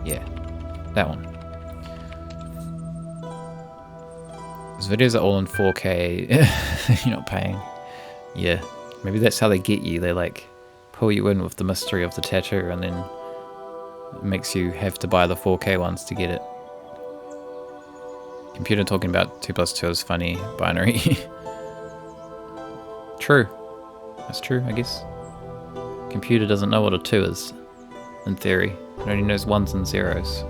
Yeah, that one. These videos are all in 4K. You're not paying. Yeah, maybe that's how they get you. They like pull you in with the mystery of the tattoo, and then it makes you have to buy the 4K ones to get it. Computer talking about 2 plus 2 is funny. Binary. True. That's true, I guess. Computer doesn't know what a 2 is, in theory. It only knows 1s and 0s.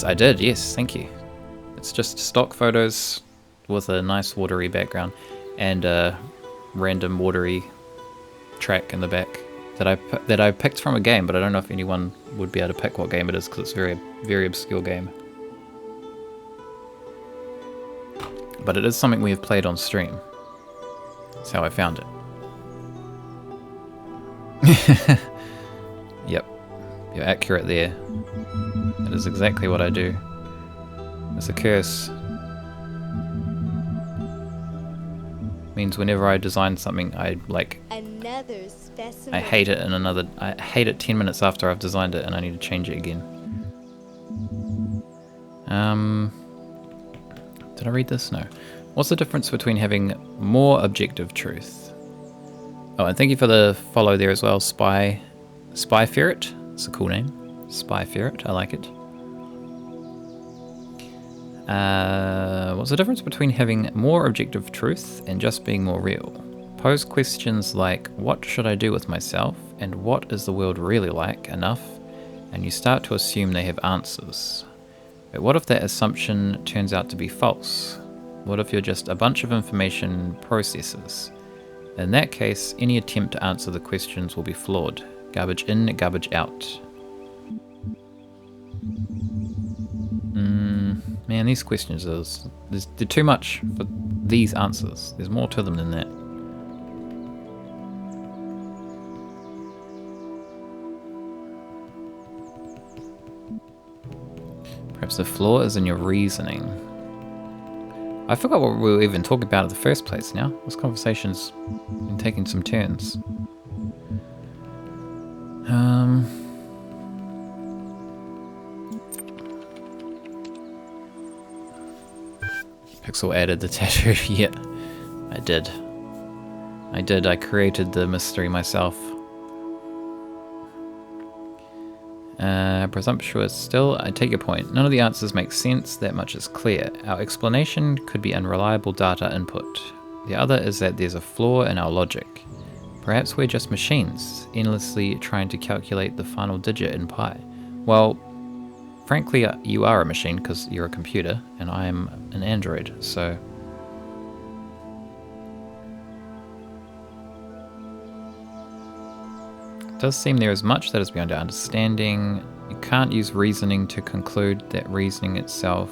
I did, yes, thank you. It's just stock photos with a nice watery background and a random watery track in the back that I picked from a game, but I don't know if anyone would be able to pick what game it is because it's a very, very obscure game. But it is something we have played on stream. That's how I found it. Yep, you're accurate there. That is exactly what I do. It's a curse. Means whenever I design something, I like. Another specimen. I hate it I hate it 10 minutes after I've designed it, and I need to change it again. Did I read this? No. What's the difference between having more objective truth? Oh, and thank you for the follow there as well, Spy Ferret. It's a cool name. Spy Ferret, I like it. What's the difference between having more objective truth and just being more real? Pose questions like, what should I do with myself, and what is the world really like enough, and you start to assume they have answers. But what if that assumption turns out to be false? What if you're just a bunch of information processes? In that case, any attempt to answer the questions will be flawed. Garbage in, garbage out. Man, these questions, they're too much for these answers. There's more to them than that. Perhaps the flaw is in your reasoning. I forgot what we were even talking about in the first place now. This conversation's been taking some turns. Pixel added the tattoo. Yeah, I did. I created the mystery myself. Presumptuous still, I take your point. None of the answers make sense, that much is clear. Our explanation could be unreliable data input. The other is that there's a flaw in our logic. Perhaps we're just machines, endlessly trying to calculate the final digit in pi. Well, frankly, you are a machine because you're a computer, and I am an android, so... It does seem there is much that is beyond our understanding. You can't use reasoning to conclude that reasoning itself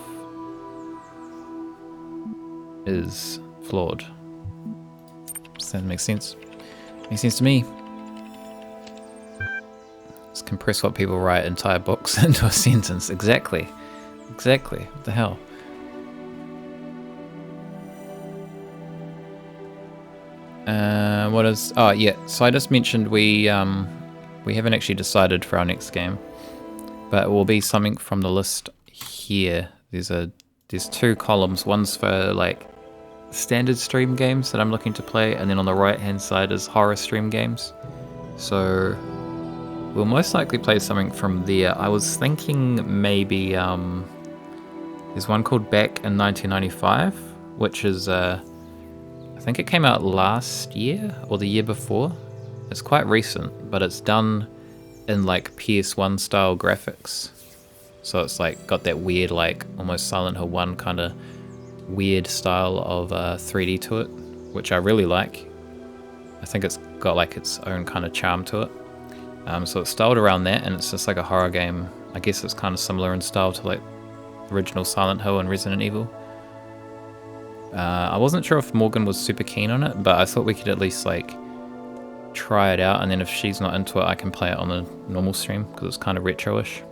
is flawed. Does that make sense? Makes sense to me. Just compress what people write entire books into a sentence. Exactly. Exactly. What the hell? What is... Oh, yeah. So I just mentioned we haven't actually decided for our next game. But it will be something from the list here. There's two columns. One's for, like, standard stream games that I'm looking to play. And then on the right-hand side is horror stream games. So... we'll most likely play something from there. I was thinking maybe there's one called Back in 1995, which is, I think it came out last year or the year before. It's quite recent, but it's done in like PS1 style graphics. So it's like got that weird, like almost Silent Hill 1 kind of weird style of 3D to it, which I really like. I think it's got like its own kind of charm to it. So it's styled around that, and it's just like a horror game. I guess it's kind of similar in style to like original Silent Hill and Resident Evil. I wasn't sure if Morgan was super keen on it, but I thought we could at least like try it out, and then if she's not into it, I can play it on the normal stream because it's kind of retro-ish.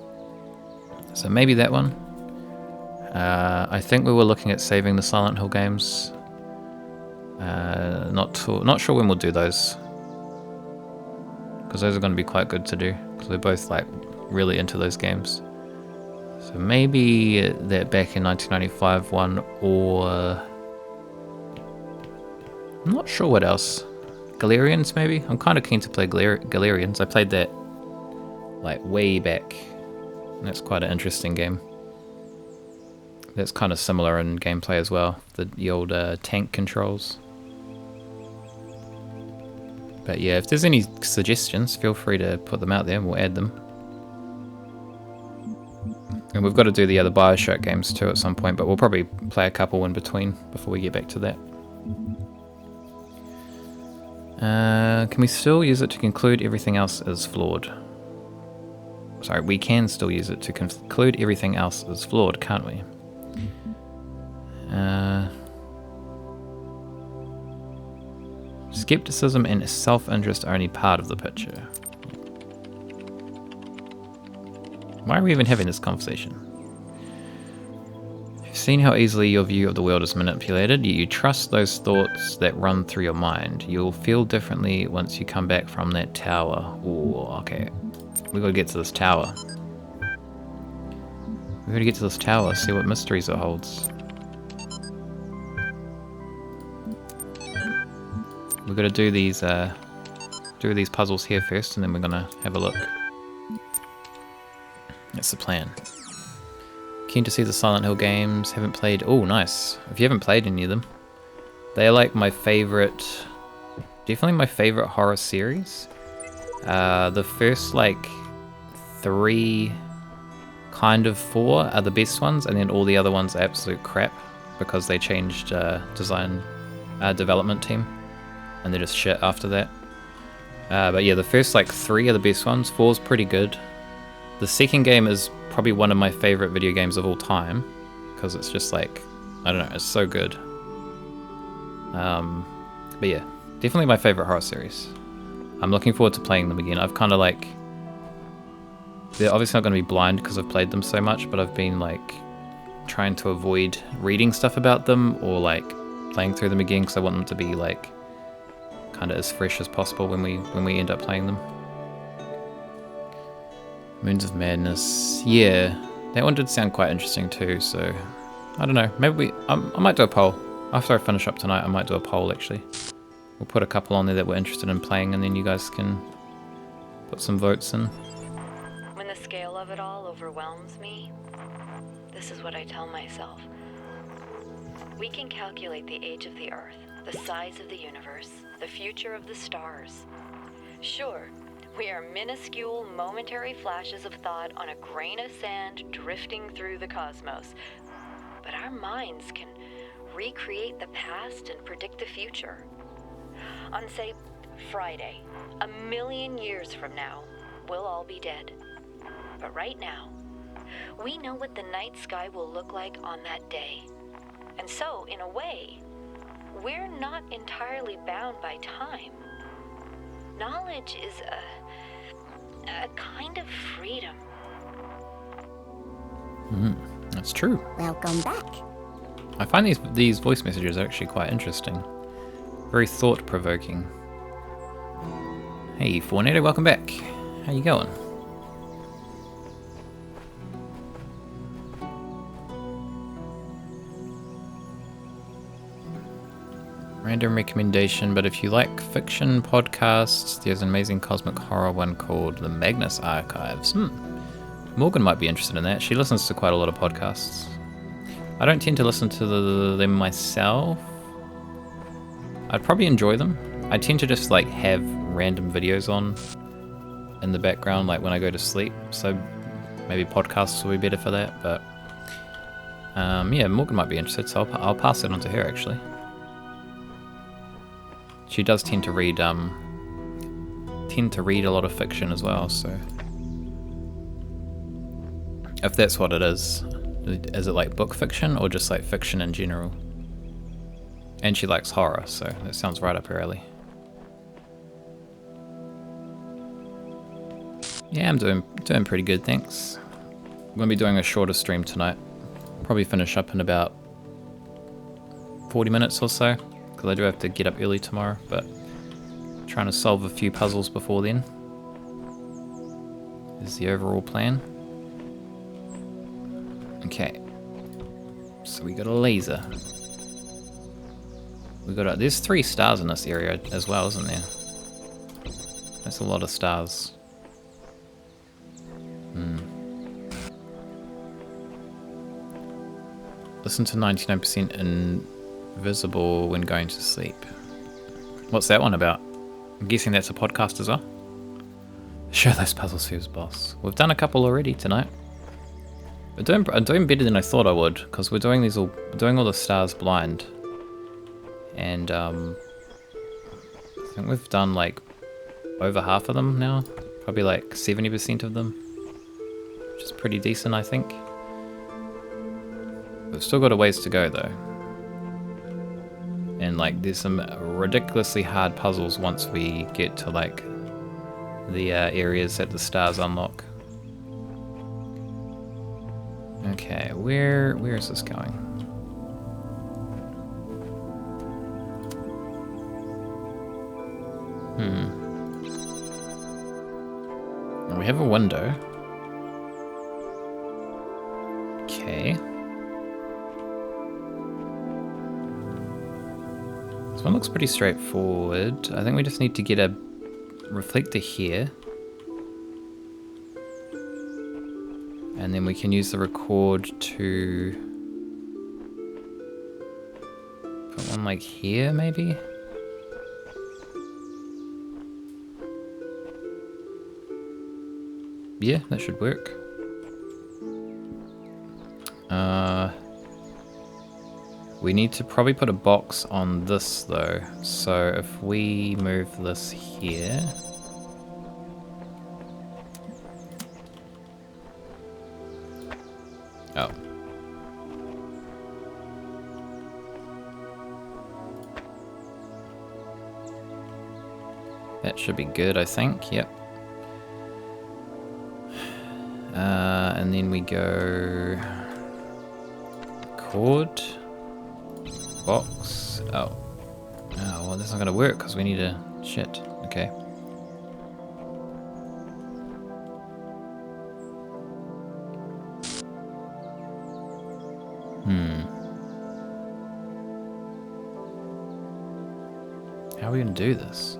So maybe that one. I think we were looking at saving the Silent Hill games. Not sure when we'll do those, because those are going to be quite good to do, because we're both like really into those games. So maybe that back in 1995 one, or I'm not sure what else. Galerians maybe? I'm kind of keen to play Galerians. I played that like way back, and that's quite an interesting game. That's kind of similar in gameplay as well, the old tank controls. But yeah, if there's any suggestions, feel free to put them out there and we'll add them. And we've got to do the other Bioshock games too at some point, but we'll probably play a couple in between before we get back to that. Can we still use it to conclude everything else is flawed? Sorry, we can still use it to conclude everything else is flawed, can't we? Skepticism and self-interest are only part of the picture. Why are we even having this conversation? You've seen how easily your view of the world is manipulated, yet you trust those thoughts that run through your mind. You'll feel differently once you come back from that tower. Ooh, okay. We gotta get to this tower. We gotta get to this tower, see what mysteries it holds. We're gonna do these puzzles here first, and then we're gonna have a look. That's the plan. Keen to see the Silent Hill games. Haven't played. Oh, nice. If you haven't played any of them, they're like my favorite. Definitely my favorite horror series. The first like 3, kind of 4 are the best ones, and then all the other ones are absolute crap because they changed development team, and they're just shit after that. But yeah, the first like 3 are the best ones. 4's pretty good. The second game is probably one of my favorite video games of all time, because it's just like, I don't know, it's so good. But yeah, definitely my favorite horror series. I'm looking forward to playing them again. I've kind of like, they're obviously not going to be blind because I've played them so much, but I've been like trying to avoid reading stuff about them or like playing through them again because I want them to be like kind of as fresh as possible when we end up playing them. Moons of Madness, yeah, that one did sound quite interesting too, so I don't know, maybe I might do a poll. After I finish up tonight, I might do a poll actually. We'll put a couple on there that we're interested in playing, and then you guys can put some votes in. When the scale of it all overwhelms me, this is what I tell myself. We can calculate the age of the Earth, the size of the universe, the future of the stars. Sure, we are minuscule, momentary flashes of thought on a grain of sand drifting through the cosmos. But our minds can recreate the past and predict the future. On, say, Friday, 1,000,000 years from now, we'll all be dead. But right now, we know what the night sky will look like on that day. And so, in a way, we're not entirely bound by time. Knowledge is a kind of freedom. That's true. Welcome back. I find these voice messages are actually quite interesting. Very thought-provoking. Hey, Fornado, welcome back. How you going? Random recommendation, but if you like fiction podcasts, there's an amazing cosmic horror one called The Magnus Archives. Morgan might be interested in that. She listens to quite a lot of podcasts. I don't tend to listen to them myself. I'd probably enjoy them. I tend to just like have random videos on in the background, like when I go to sleep. So maybe podcasts will be better for that. But yeah, Morgan might be interested, so I'll pass it on to her actually. She does tend to read a lot of fiction as well. So if that's what it is it like book fiction or just like fiction in general? And she likes horror, so that sounds right up her alley. Yeah, I'm doing pretty good, thanks. I'm gonna be doing a shorter stream tonight. Probably finish up in about 40 minutes or so, because I do have to get up early tomorrow, but trying to solve a few puzzles before then is the overall plan. Okay, so we got a laser. There's 3 stars in this area as well, isn't there? That's a lot of stars. Listen to 99% invisible when going to sleep. What's that one about? I'm guessing that's a podcast as well. Show those puzzles to his boss. We've done a couple already tonight. I'm doing better than I thought I would, because we're doing all the stars blind. And I think we've done like over half of them now, probably like 70% of them, which is pretty decent, I think. We've still got a ways to go though, and like there's some ridiculously hard puzzles once we get to like the areas that the stars unlock. Okay, where is this going? We have a window. Okay. This one looks pretty straightforward. I think we just need to get a reflector here. And then we can use the record to put one like here, maybe? Yeah, that should work. We need to probably put a box on this though. So if we move this here. Oh. That should be good, I think. Yep. And then we go cord, box. Oh, well, that's not gonna work because we need a shit. Okay. How are we gonna do this?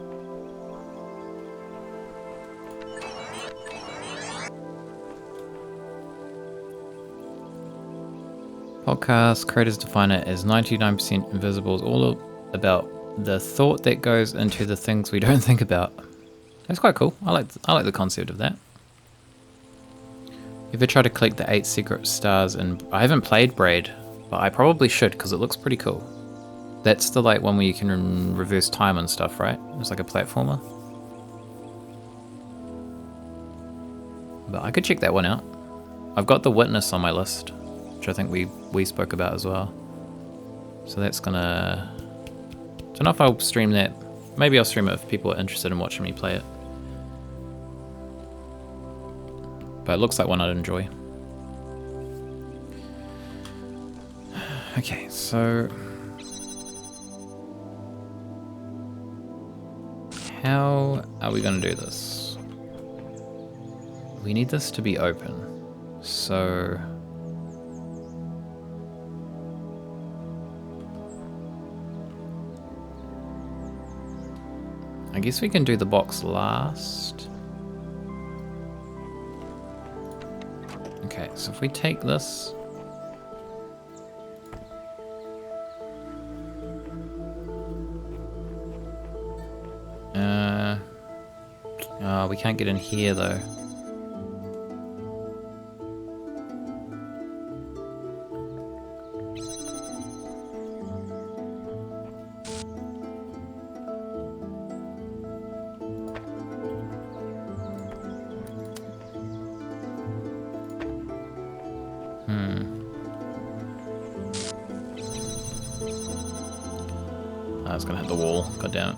Podcast creators define it as 99% invisible. It's all about the thought that goes into the things we don't think about. That's quite cool. I like the concept of that. If I try to collect the 8 secret stars, and I haven't played Braid, but I probably should because it looks pretty cool. That's the like one where you can reverse time and stuff, right? It's like a platformer. But I could check that one out. I've got the Witness on my list, which I think we spoke about as well. So that's gonna... Don't know if I'll stream that. Maybe I'll stream it if people are interested in watching me play it. But it looks like one I'd enjoy. Okay, so... how are we gonna do this? We need this to be open. So... I guess we can do the box last. Okay, so if we take this, We can't get in here though. I was gonna hit the wall. God damn it.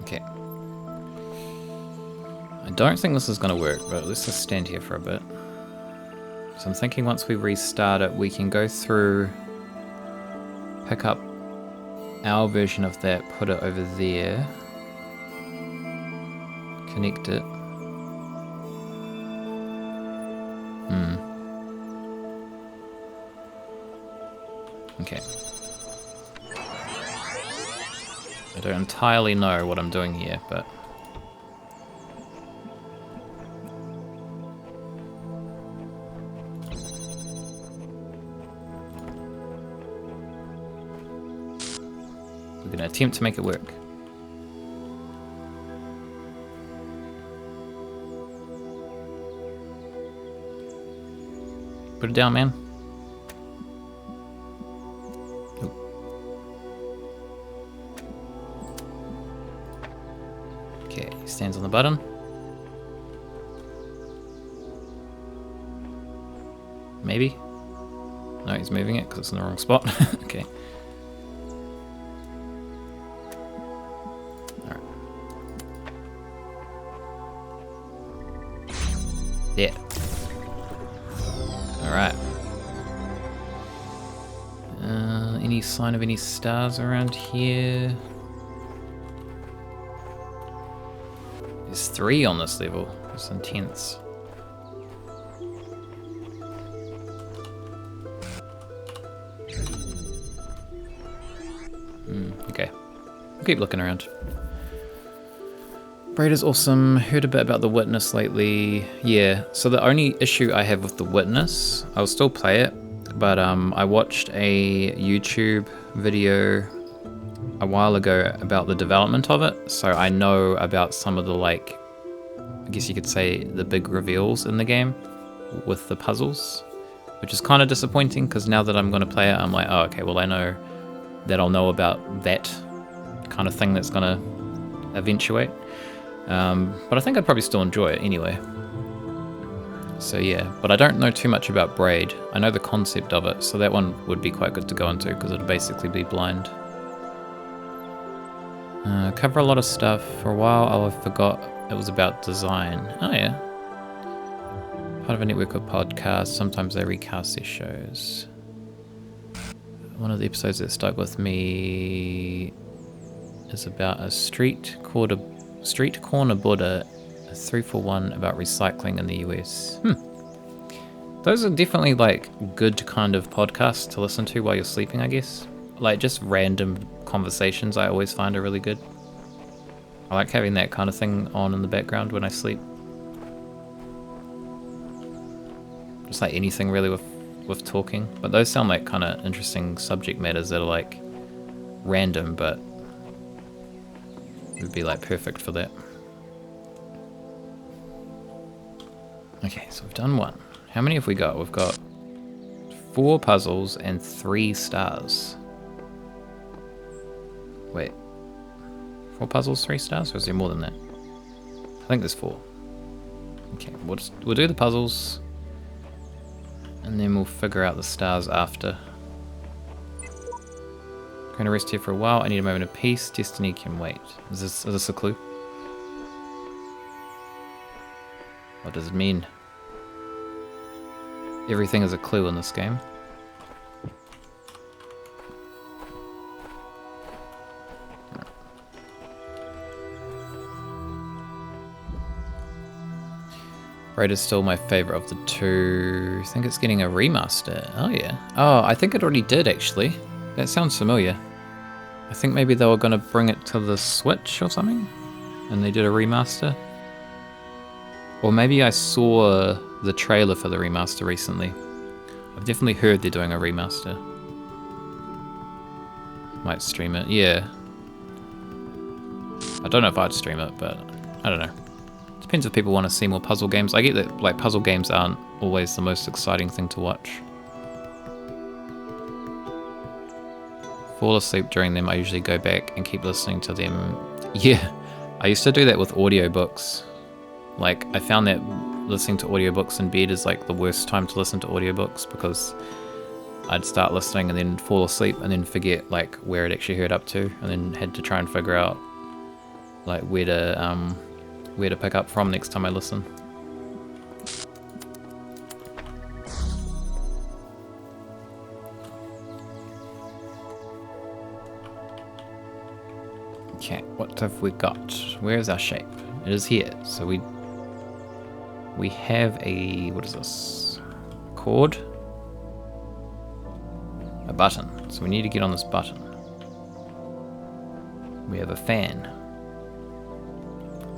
Okay. I don't think this is gonna work, but let's just stand here for a bit. So I'm thinking once we restart it, we can go through, pick up our version of that, put it over there, connect it. Okay. I don't entirely know what I'm doing here, but... we're gonna attempt to make it work. Put it down, man. Okay, he stands on the button. Maybe? No, he's moving it because it's in the wrong spot. Okay. Alright. Yeah. Alright. Any sign of any stars around here? There's 3 on this level. It's intense. Okay. We'll keep looking around. Braid is awesome. Heard a bit about the Witness lately. Yeah, so the only issue I have with the Witness, I'll still play it, but I watched a YouTube video a while ago about the development of it, so I know about some of the, like, I guess you could say the big reveals in the game with the puzzles, which is kind of disappointing because now that I'm going to play it, I'm like, oh, okay, well, I know that I'll know about that kind of thing that's going to eventuate. But I think I'd probably still enjoy it anyway. So yeah, but I don't know too much about Braid. I know the concept of it, so that one would be quite good to go into because it'd basically be blind. Cover a lot of stuff. For a while, I forgot it was about design. Oh yeah. Part of a network of podcasts. Sometimes they recast their shows. One of the episodes that stuck with me is about a street corner Buddha, a 3-for-1 about recycling in the US. Those are definitely like good kind of podcasts to listen to while you're sleeping, I guess. Like just random conversations I always find are really good. I like having that kind of thing on in the background when I sleep. Just like anything really with talking. But those sound like kind of interesting subject matters that are like random, but it would be like perfect for that. Okay, so we've done 1. How many have we got? We've got 4 puzzles and 3 stars. Wait. 4 puzzles, 3 stars? Or is there more than that? I think there's 4. Okay, we'll do the puzzles. And then we'll figure out the stars after. Going to rest here for a while. I need a moment of peace. Destiny can wait. Is this a clue? What does it mean? Everything is a clue in this game. Braid is still my favorite of the 2. I think it's getting a remaster. Oh yeah. Oh, I think it already did actually. That sounds familiar. I think maybe they were going to bring it to the Switch or something, and they did a remaster. Or maybe I saw the trailer for the remaster recently. I've definitely heard they're doing a remaster. Might stream it, yeah. I don't know if I'd stream it, but I don't know. Depends if people want to see more puzzle games. I get that like puzzle games aren't always the most exciting thing to watch. Fall asleep during them, I usually go back and keep listening to them. Yeah, I used to do that with audiobooks. Like, I found that listening to audiobooks in bed is like the worst time to listen to audiobooks, because I'd start listening and then fall asleep and then forget like where it actually heard up to, and then had to try and figure out like where to pick up from next time I listen. Okay, what have we got? Where is our shape? It is here. So we have a, what is this? Cord? A button. So we need to get on this button. We have a fan.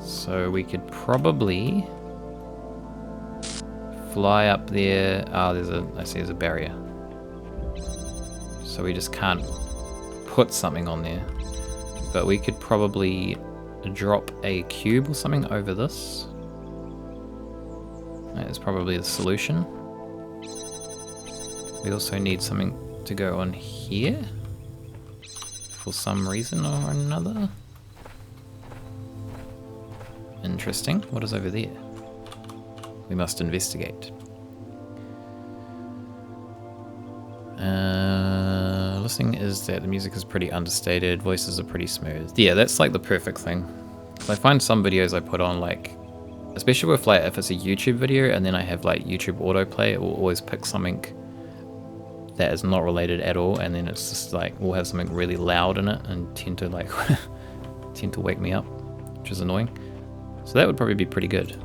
So we could probably fly up there. Ah, I see there's a barrier. So we just can't put something on there. But we could probably drop a cube or something over this. That is probably the solution. We also need something to go on here for some reason or another. Interesting. What is over there? We must investigate. Listening is that the music is pretty understated, voices are pretty smooth. Yeah, that's like the perfect thing. So I find some videos I put on, like, especially with like if it's a YouTube video and then I have like YouTube autoplay, it will always pick something that is not related at all, and then it's just like we'll have something really loud in it and tend to like tend to wake me up, which is annoying. So that would probably be pretty good.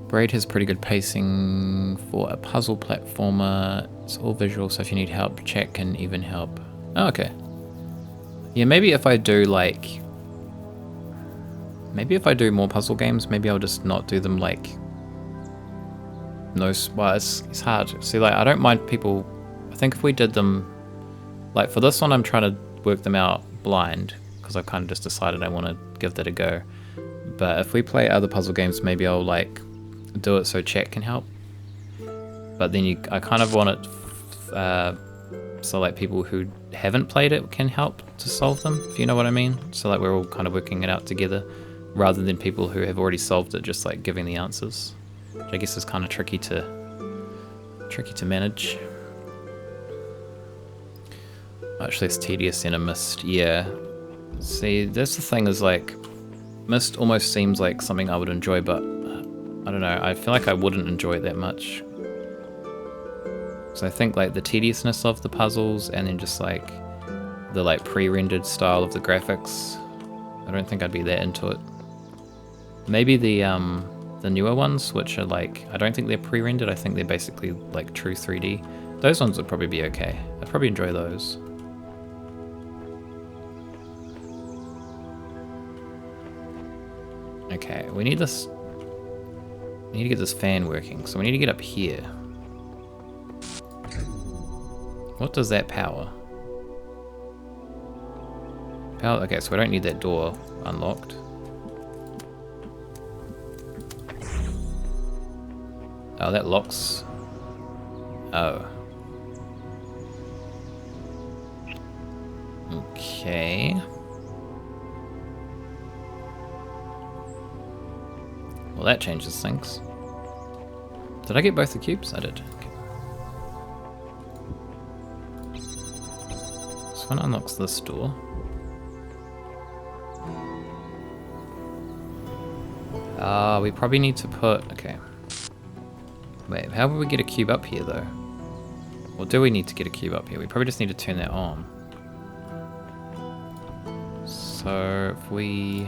Braid has pretty good pacing for a puzzle platformer. It's all visual, so if you need help, chat can even help. Oh, okay. Yeah, maybe if I do like... Maybe if I do more puzzle games, maybe I'll just not do them like... No, well, it's hard. See, like, I don't mind people... I think if we did them... Like, for this one, I'm trying to work them out blind, because I've kind of just decided I want to give that a go. But if we play other puzzle games, maybe I'll like... do it so chat can help, but then I kind of want it so like people who haven't played it can help to solve them, if you know what I mean. So like we're all kind of working it out together, rather than people who have already solved it just like giving the answers, which I guess is kind of tricky to manage. Much less tedious than a Mist. Yeah, see, that's the thing, is like Mist almost seems like something I would enjoy, but I don't know, I feel like I wouldn't enjoy it that much. So I think like the tediousness of the puzzles, and then just like the like pre-rendered style of the graphics, I don't think I'd be that into it. Maybe the newer ones, which are like, I don't think they're pre-rendered, I think they're basically like true 3D. Those ones would probably be okay. I'd probably enjoy those. Okay, we need this. We need to get this fan working, so we need to get up here. What does that power? Okay, so we don't need that door unlocked. Oh, that locks. Oh. Okay. Well, that changes things. Did I get both the cubes? I did. Okay. This one unlocks this door. We probably need to put... Okay. Wait, how would we get a cube up here, though? Or do we need to get a cube up here? We probably just need to turn that on. So, if we...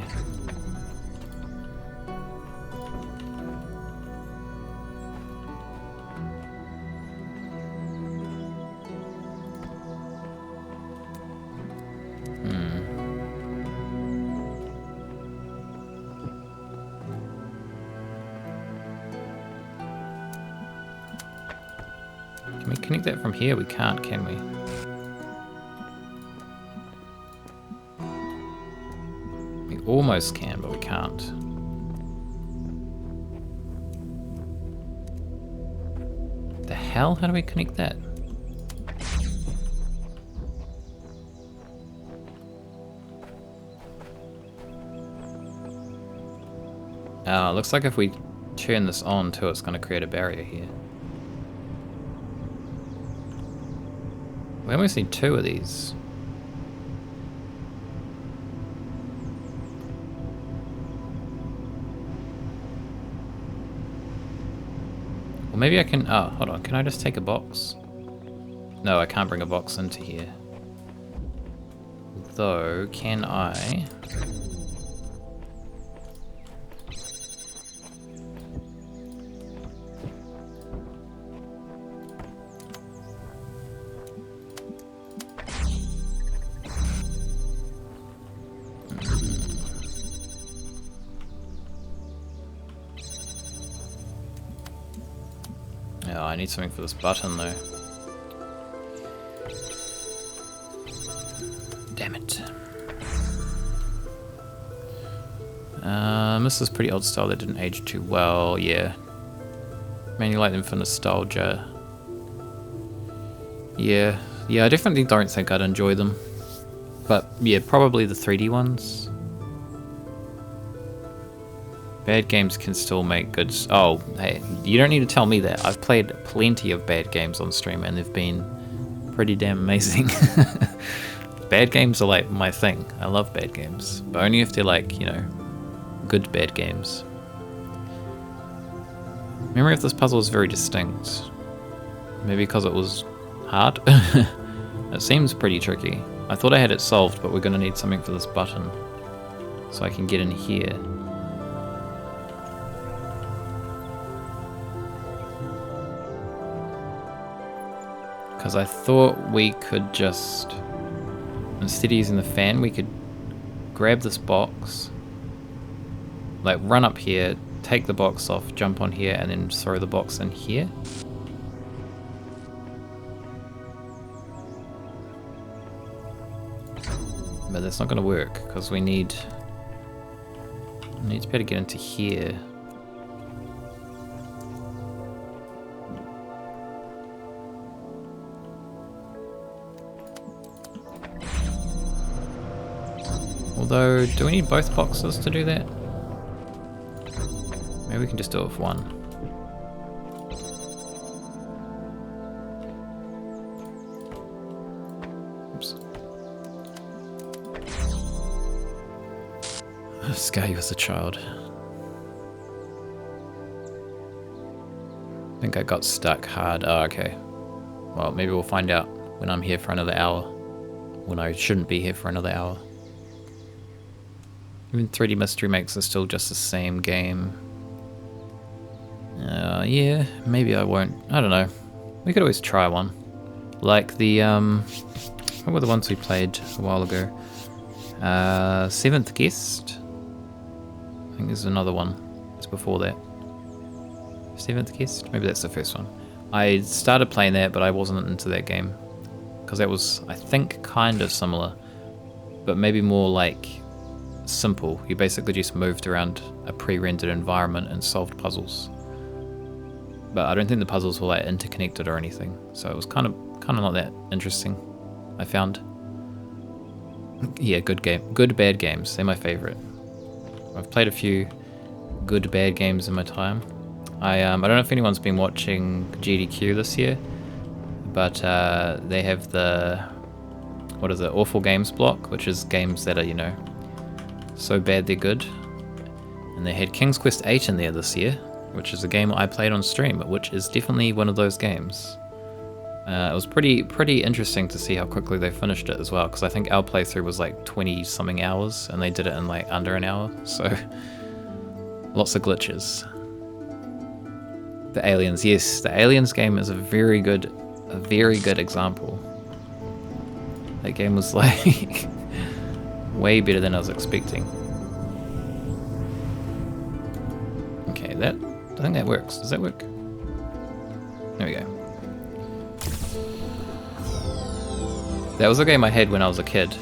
we connect that from here? We can't, can we? We almost can, but we can't. The hell? How do we connect that? Oh, it looks like if we turn this on too, it's going to create a barrier here. We almost need 2 of these. Well, maybe I can... Oh, hold on. Can I just take a box? No, I can't bring a box into here. Though, can I... Oh, I need something for this button though. Damn it. This is pretty old style that didn't age too well, yeah. Mainly like them for nostalgia. Yeah, I definitely don't think I'd enjoy them. But yeah, probably the 3D ones. Bad games can still make good... Oh, hey, you don't need to tell me that. I've played plenty of bad games on stream and they've been pretty damn amazing. Bad games are like my thing. I love bad games. But only if they're like, you know, good bad games. Memory of this puzzle is very distinct. Maybe because it was hard? It seems pretty tricky. I thought I had it solved, but we're going to need something for this button. So I can get in here. Because I thought we could just, instead of using the fan, we could grab this box, like run up here, take the box off, jump on here, and then throw the box in here. But that's not going to work, because we need to be able to get into here. Although, do we need both boxes to do that? Maybe we can just do it with one. Oops. Scary was a child. I think I got stuck hard. Oh, okay. Well, maybe we'll find out when I'm here for another hour. When I shouldn't be here for another hour. Even 3D Mystery Makes it still just the same game. Yeah, maybe I won't. I don't know. We could always try one. Like the, what were the ones we played a while ago? Seventh Guest? I think there's another one. It's before that. Seventh Guest? Maybe that's the first one. I started playing that, but I wasn't into that game. Because that was, I think, kind of similar. But maybe more like... simple. You basically just moved around a pre-rendered environment and solved puzzles. But I don't think the puzzles were like interconnected or anything, so it was kind of not that interesting, I found. Yeah, good bad games. They're my favorite. I've played a few good bad games in my time. I don't know if anyone's been watching GDQ this year, but they have the, what is it, Awful Games block, which is games that are, you know, so bad they're good. And they had King's Quest 8 in there this year, which is a game I played on stream, which is definitely one of those games. It was pretty interesting to see how quickly they finished it as well, because I think our playthrough was like 20 something hours and they did it in like under an hour, so lots of glitches. The Aliens, yes, the Aliens game is a very good example. That game was like way better than I was expecting. Okay, I think that works. Does that work? There we go. That was a game I had when I was a kid.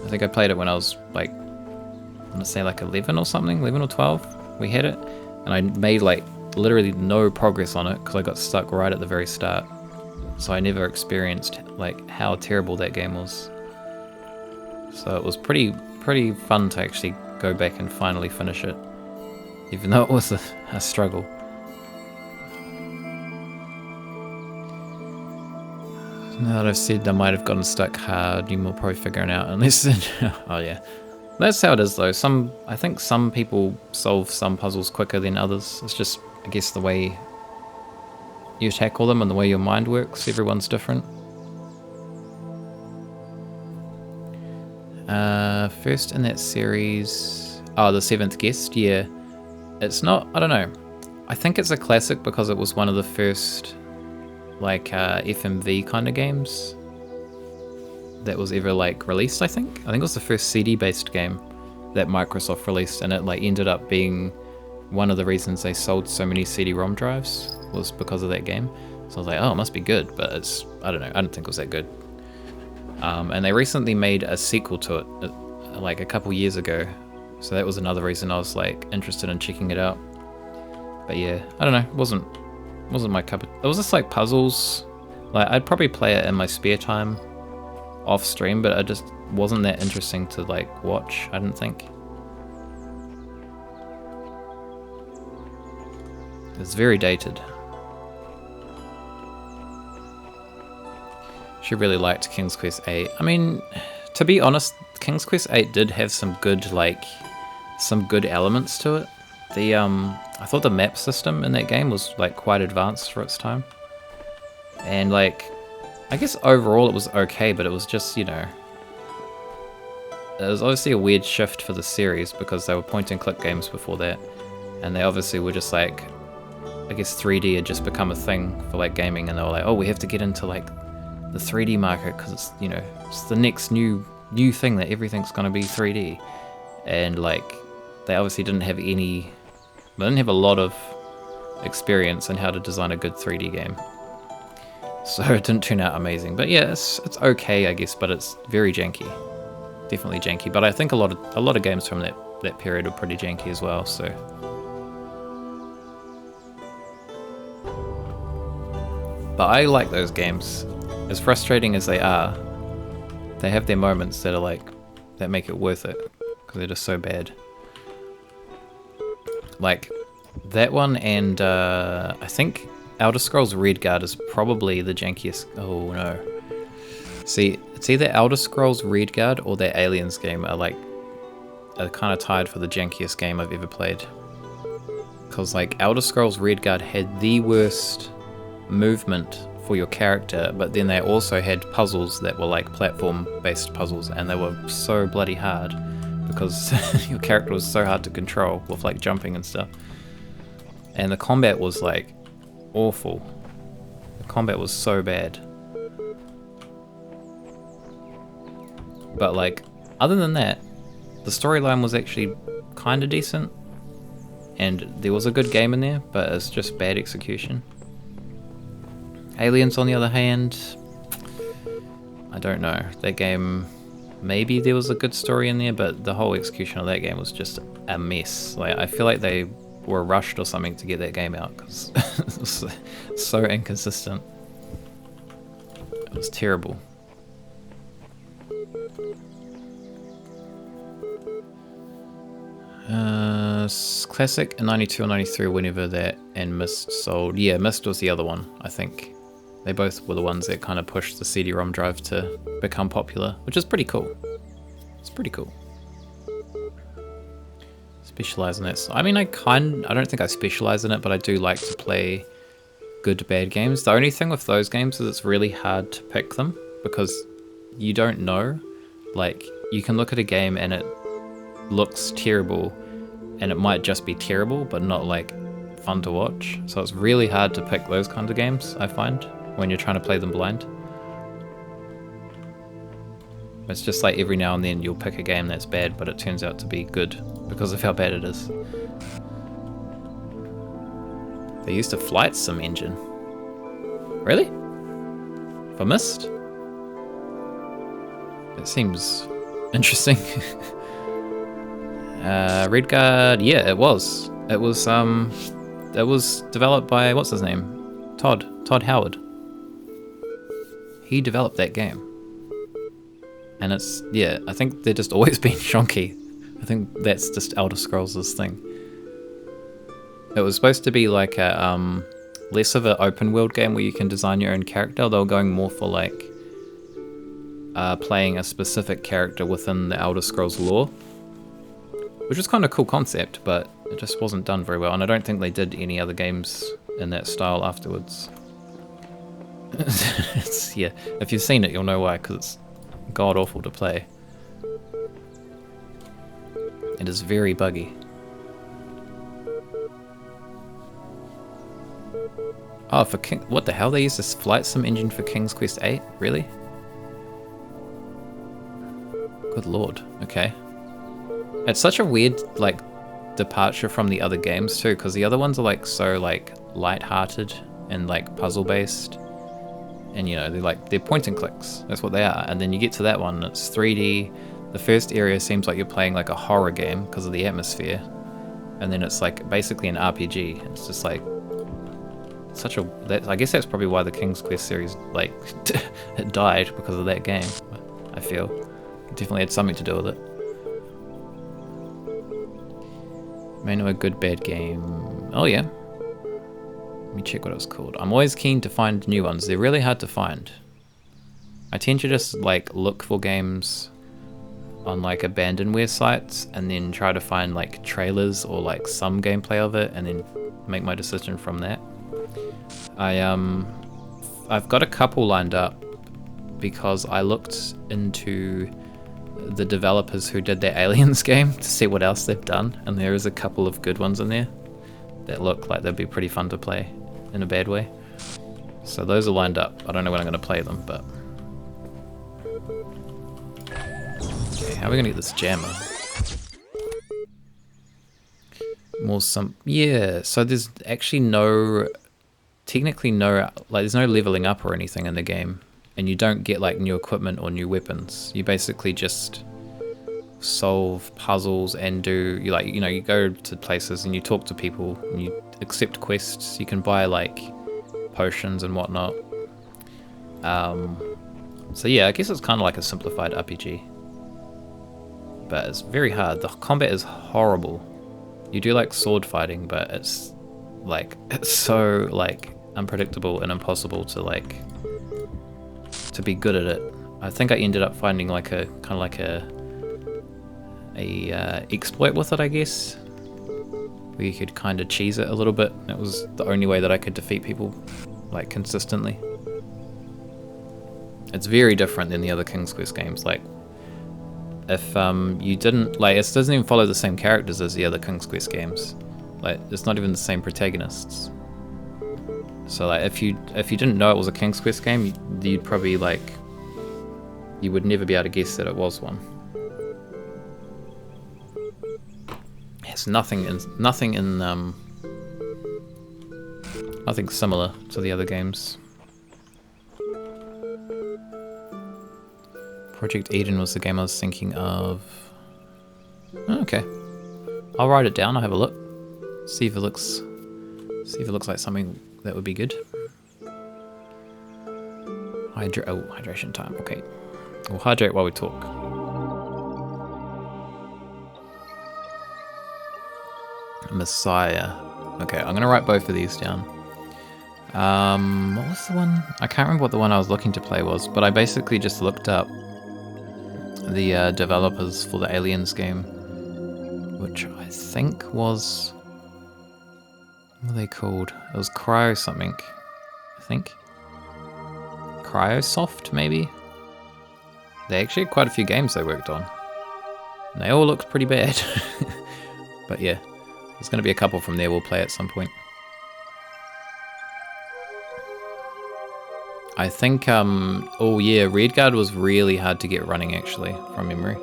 I think I played it when I was like, I'm gonna say like 11 or something, 11 or 12. We had it, and I made like literally no progress on it because I got stuck right at the very start. So I never experienced like how terrible that game was. So it was pretty fun to actually go back and finally finish it, even though it was a struggle. Now that I've said I might have gotten stuck hard, you will probably figure it out unless oh yeah. That's how it is though. I think some people solve some puzzles quicker than others. It's just, I guess, the way you tackle them and the way your mind works. Everyone's different. First in that series, the Seventh Guest, yeah. It's not, I don't know. I think it's a classic because it was one of the first like FMV kind of games that was ever like released. I think it was the first CD based game that Microsoft released, and it like ended up being one of the reasons they sold so many CD-ROM drives was because of that game. So I was like, oh, it must be good, but it's, I don't know, I don't think it was that good. And they recently made a sequel to it like a couple years ago, so that was another reason I was like interested in checking it out. But yeah, I don't know, it wasn't my cup of... It was just like puzzles. Like I'd probably play it in my spare time off stream, but it just wasn't that interesting to like watch, I didn't think. It's very dated. She really liked King's Quest 8. I mean, to be honest, King's Quest 8 did have some good elements to it. I thought the map system in that game was like quite advanced for its time. And like, I guess overall it was okay, but it was just, you know, it was obviously a weird shift for the series because they were point and click games before that. And they obviously were just like, I guess 3D had just become a thing for like gaming, and they were like, oh, we have to get into like the 3D market because it's, you know, it's the next new thing that everything's going to be 3D. And like, they obviously didn't have a lot of experience in how to design a good 3D game. So it didn't turn out amazing. But yeah, it's okay, I guess, but it's very janky. Definitely janky. But I think a lot of games from that period are pretty janky as well, so. But I like those games. As frustrating as they are, they have their moments that are like, that make it worth it, because they're just so bad. Like that one, and I think Elder Scrolls Redguard is probably the jankiest. Oh no. See, it's either Elder Scrolls Redguard or that Aliens game are kind of tied for the jankiest game I've ever played. Because like Elder Scrolls Redguard had the worst movement for your character, but then they also had puzzles that were like platform based puzzles, and they were so bloody hard because your character was so hard to control with like jumping and stuff. And the combat was like awful. The combat was so bad. But like, other than that, the storyline was actually kind of decent, and there was a good game in there, but it's just bad execution. Aliens, on the other hand, I don't know. That game, maybe there was a good story in there, but the whole execution of that game was just a mess. Like, I feel like they were rushed or something to get that game out, because it was so inconsistent. It was terrible. Classic in 92 or 93, whenever that and Myst sold. Yeah, Myst was the other one, I think. They both were the ones that kind of pushed the CD-ROM drive to become popular, which is pretty cool. It's pretty cool. Specialize in that. So, I mean, I don't think I specialize in it, but I do like to play good bad games. The only thing with those games is it's really hard to pick them because you don't know. Like, you can look at a game and it looks terrible, and it might just be terrible, but not like fun to watch. So it's really hard to pick those kinds of games, I find, when you're trying to play them blind. It's just like every now and then you'll pick a game that's bad, but it turns out to be good because of how bad it is. They used a flight sim engine. Really? For Myst? That seems interesting. Redguard, yeah, it was. It was developed by, what's his name? Todd Howard. He developed that game. And it's, yeah, I think they're just always been shonky. I think that's just Elder Scrolls' thing. It was supposed to be like a, less of an open world game where you can design your own character. They were going more for like, playing a specific character within the Elder Scrolls lore. Which was kind of a cool concept, but it just wasn't done very well. And I don't think they did any other games in that style afterwards. Yeah, if you've seen it, you'll know why, because it's god awful to play. It is very buggy. Oh, for King, what the hell? They used this flight sim engine for King's Quest 8? Really? Good lord. Okay. It's such a weird, like, departure from the other games too, because the other ones are like so like light-hearted and like puzzle-based. And you know, they're point and clicks. That's what they are. And then you get to that one, it's 3D. The first area seems like you're playing like a horror game because of the atmosphere. And then it's like basically an RPG. It's just like such a, I guess that's probably why the King's Quest series like it died, because of that game. I feel it definitely had something to do with it. May know a good bad game. Oh yeah. Let me check what it was called. I'm always keen to find new ones. They're really hard to find. I tend to just like look for games on like abandonware sites and then try to find like trailers or like some gameplay of it and then make my decision from that. I've got a couple lined up because I looked into the developers who did their Aliens game to see what else they've done, and there is a couple of good ones in there that look like they'd be pretty fun to play in a bad way. So those are lined up. I don't know when I'm going to play them, but... Okay, how are we going to get this jammer? Yeah, so there's actually technically no, like there's no leveling up or anything in the game. And you don't get like new equipment or new weapons. You basically just solve puzzles and you go to places and you talk to people and you accept quests. You can buy like potions and whatnot. So yeah, I guess it's kind of like a simplified RPG. But it's very hard. The combat is horrible. You do like sword fighting, but it's so like unpredictable and impossible to be good at it. I think I ended up finding like a kind of like a exploit with it, I guess, where you could kind of cheese it a little bit. It was the only way that I could defeat people like consistently. It's very different than the other King's Quest games. Like if you didn't like, it doesn't even follow the same characters as the other King's Quest games. Like it's not even the same protagonists. So like if you didn't know it was a King's Quest game, you'd probably like, you would never be able to guess that it was one. It's nothing similar to the other games. Project Eden was the game I was thinking of. Oh, okay, I'll write it down. I'll have a look. See if it looks like something that would be good. Hydration time. Okay, we'll hydrate while we talk. Messiah. Okay, I'm gonna write both of these down. What was the one? I can't remember what the one I was looking to play was, but I basically just looked up the developers for the Aliens game, which I think was... what are they called? It was Cryo something, I think. Cryosoft, maybe? They actually had quite a few games they worked on. And they all looked pretty bad. But yeah, there's going to be a couple from there we'll play at some point. I think, oh yeah, Redguard was really hard to get running actually, from memory.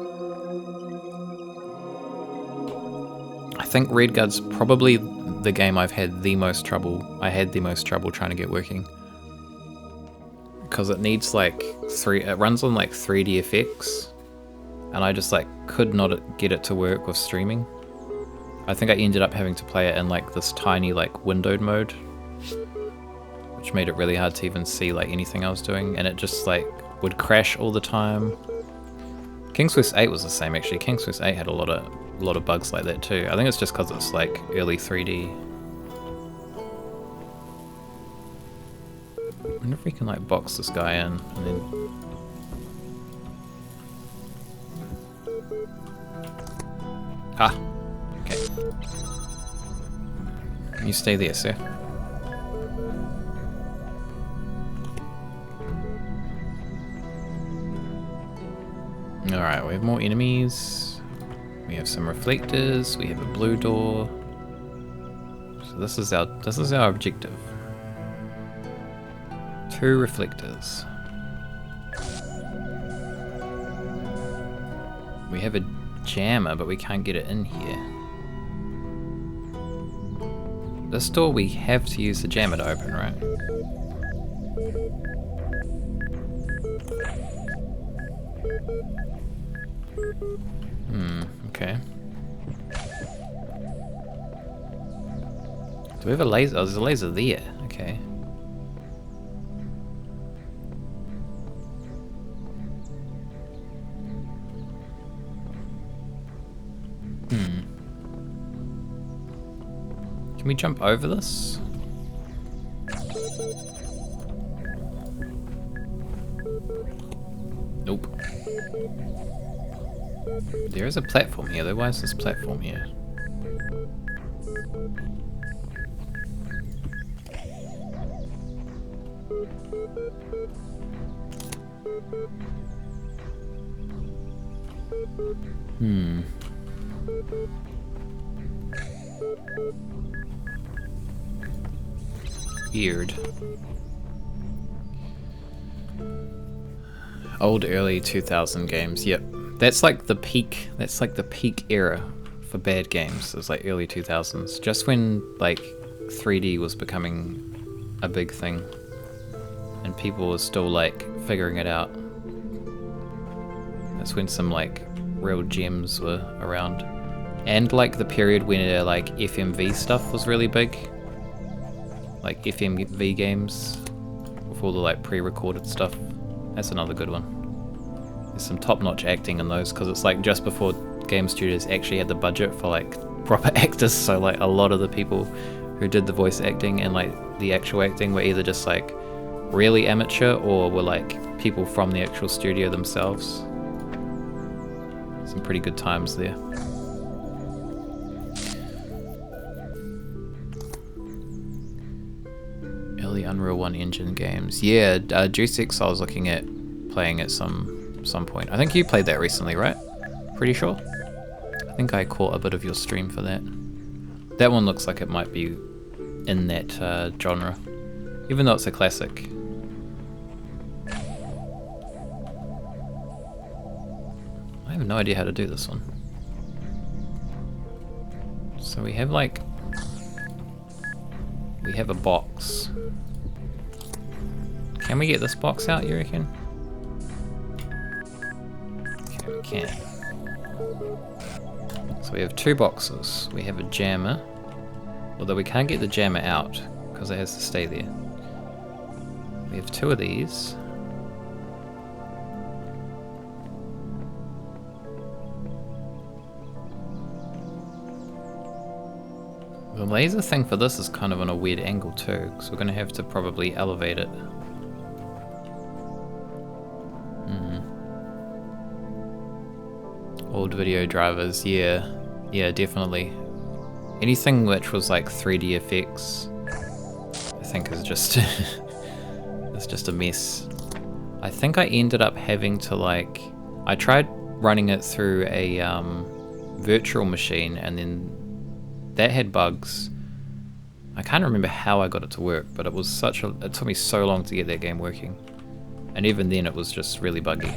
I think Redguard's probably the game I had the most trouble trying to get working. because it needs like it runs on like 3D effects, and I just like could not get it to work with streaming. I think I ended up having to play it in like this tiny like windowed mode, which made it really hard to even see like anything I was doing, and it just like would crash all the time. King's Quest 8 was the same actually. King's Quest 8 had a lot of bugs like that too. I think it's just because it's like early 3D. I wonder if we can like box this guy in and then... Ah! Okay. You stay there, sir. Alright, we have more enemies. We have some reflectors, we have a blue door. So this is our objective. 2 reflectors. We have a jammer, but we can't get it in here. This door we have to use the jammer to open, right? Okay. Do we have a laser? Oh, there's a laser there. Okay. Can we jump over this? Nope. There is a platform here though. Why is this platform here? Weird. Old early 2000 games. Yep. That's like the peak. That's like the peak era for bad games. It was like early 2000s. Just when like 3D was becoming a big thing and people were still like figuring it out. That's when some like real gems were around. And like the period when like FMV stuff was really big. Like FMV games with all the like pre-recorded stuff. That's another good one. There's some top-notch acting in those because it's like just before game studios actually had the budget for like proper actors, so like a lot of the people who did the voice acting and like the actual acting were either just like really amateur or were like people from the actual studio themselves. Some pretty good times there. Early Unreal 1 engine games. Yeah, Deus Ex I was looking at playing at some point. I think you played that recently, right? Pretty sure? I think I caught a bit of your stream for that. That one looks like it might be in that genre, even though it's a classic. I have no idea how to do this one. So we have like... we have a box. Can we get this box out, you reckon? Okay, we can. So we have 2 boxes. We have a jammer. Although we can't get the jammer out because it has to stay there. We have 2 of these. The laser thing for this is kind of on a weird angle too, so we're going to have to probably elevate it. Old video drivers, yeah, definitely. Anything which was like 3D effects, I think is just it's just a mess. I think I ended up having to like, I tried running it through a virtual machine and then that had bugs. I can't remember how I got it to work, but it was it took me so long to get that game working. And even then it was just really buggy.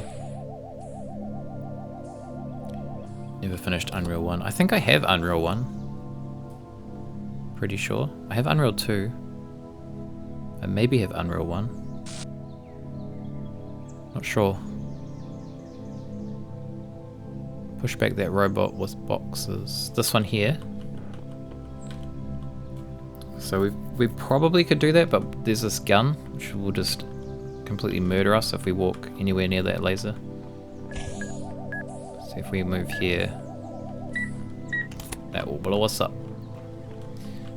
Never finished Unreal 1. I think I have Unreal 1. Pretty sure. I have Unreal 2. I maybe have Unreal 1. Not sure. Push back that robot with boxes. This one here. So we probably could do that, but there's this gun which will just completely murder us if we walk anywhere near that laser. So if we move here, that will blow us up.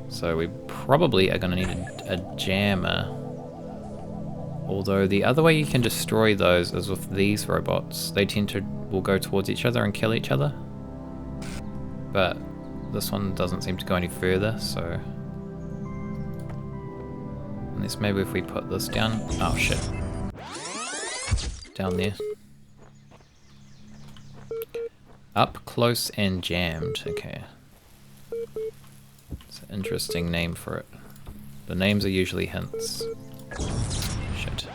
So we probably are going to need a jammer. Although the other way you can destroy those is with these robots. They will go towards each other and kill each other. But this one doesn't seem to go any further, so... Unless maybe if we put this down... Oh shit. Down there. Up close and jammed. Okay. It's an interesting name for it. The names are usually hints. Shit.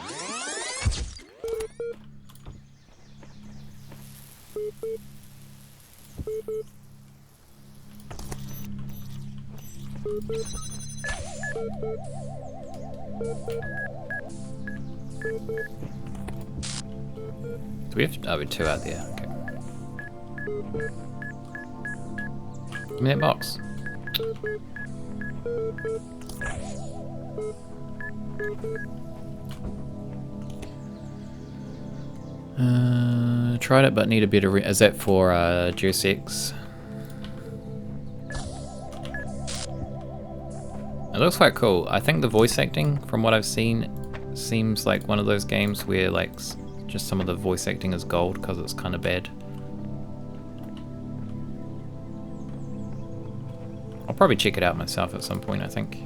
Do we have to... Oh, we're two out there. Okay. Give me that box. Tried it, but need a better... Is that for Deus Ex? It looks quite cool. I think the voice acting, from what I've seen, seems like one of those games where like just some of the voice acting is gold because it's kind of bad. I'll probably check it out myself at some point, I think.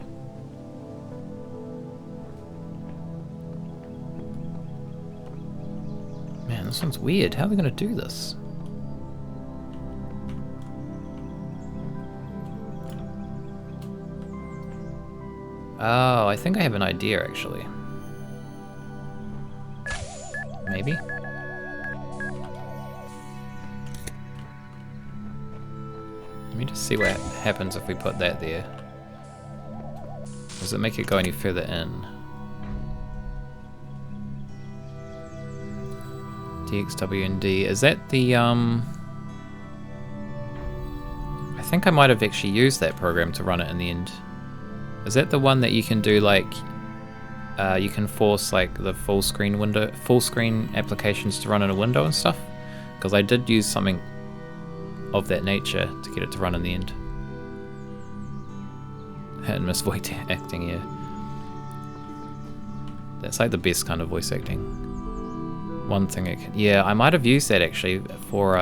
Man, this one's weird. How are we going to do this? Oh, I think I have an idea, actually. Maybe? Let me just see what happens if we put that there. Does it make it go any further in? DXWND. Is that the, I think I might have actually used that program to run it in the end. Is that the one that you can do like, you can force like the full screen applications to run in a window and stuff? Because I did use something of that nature to get it to run in the end. Hit and miss voice acting, yeah. That's like the best kind of voice acting. One thing I can, yeah, I might have used that actually for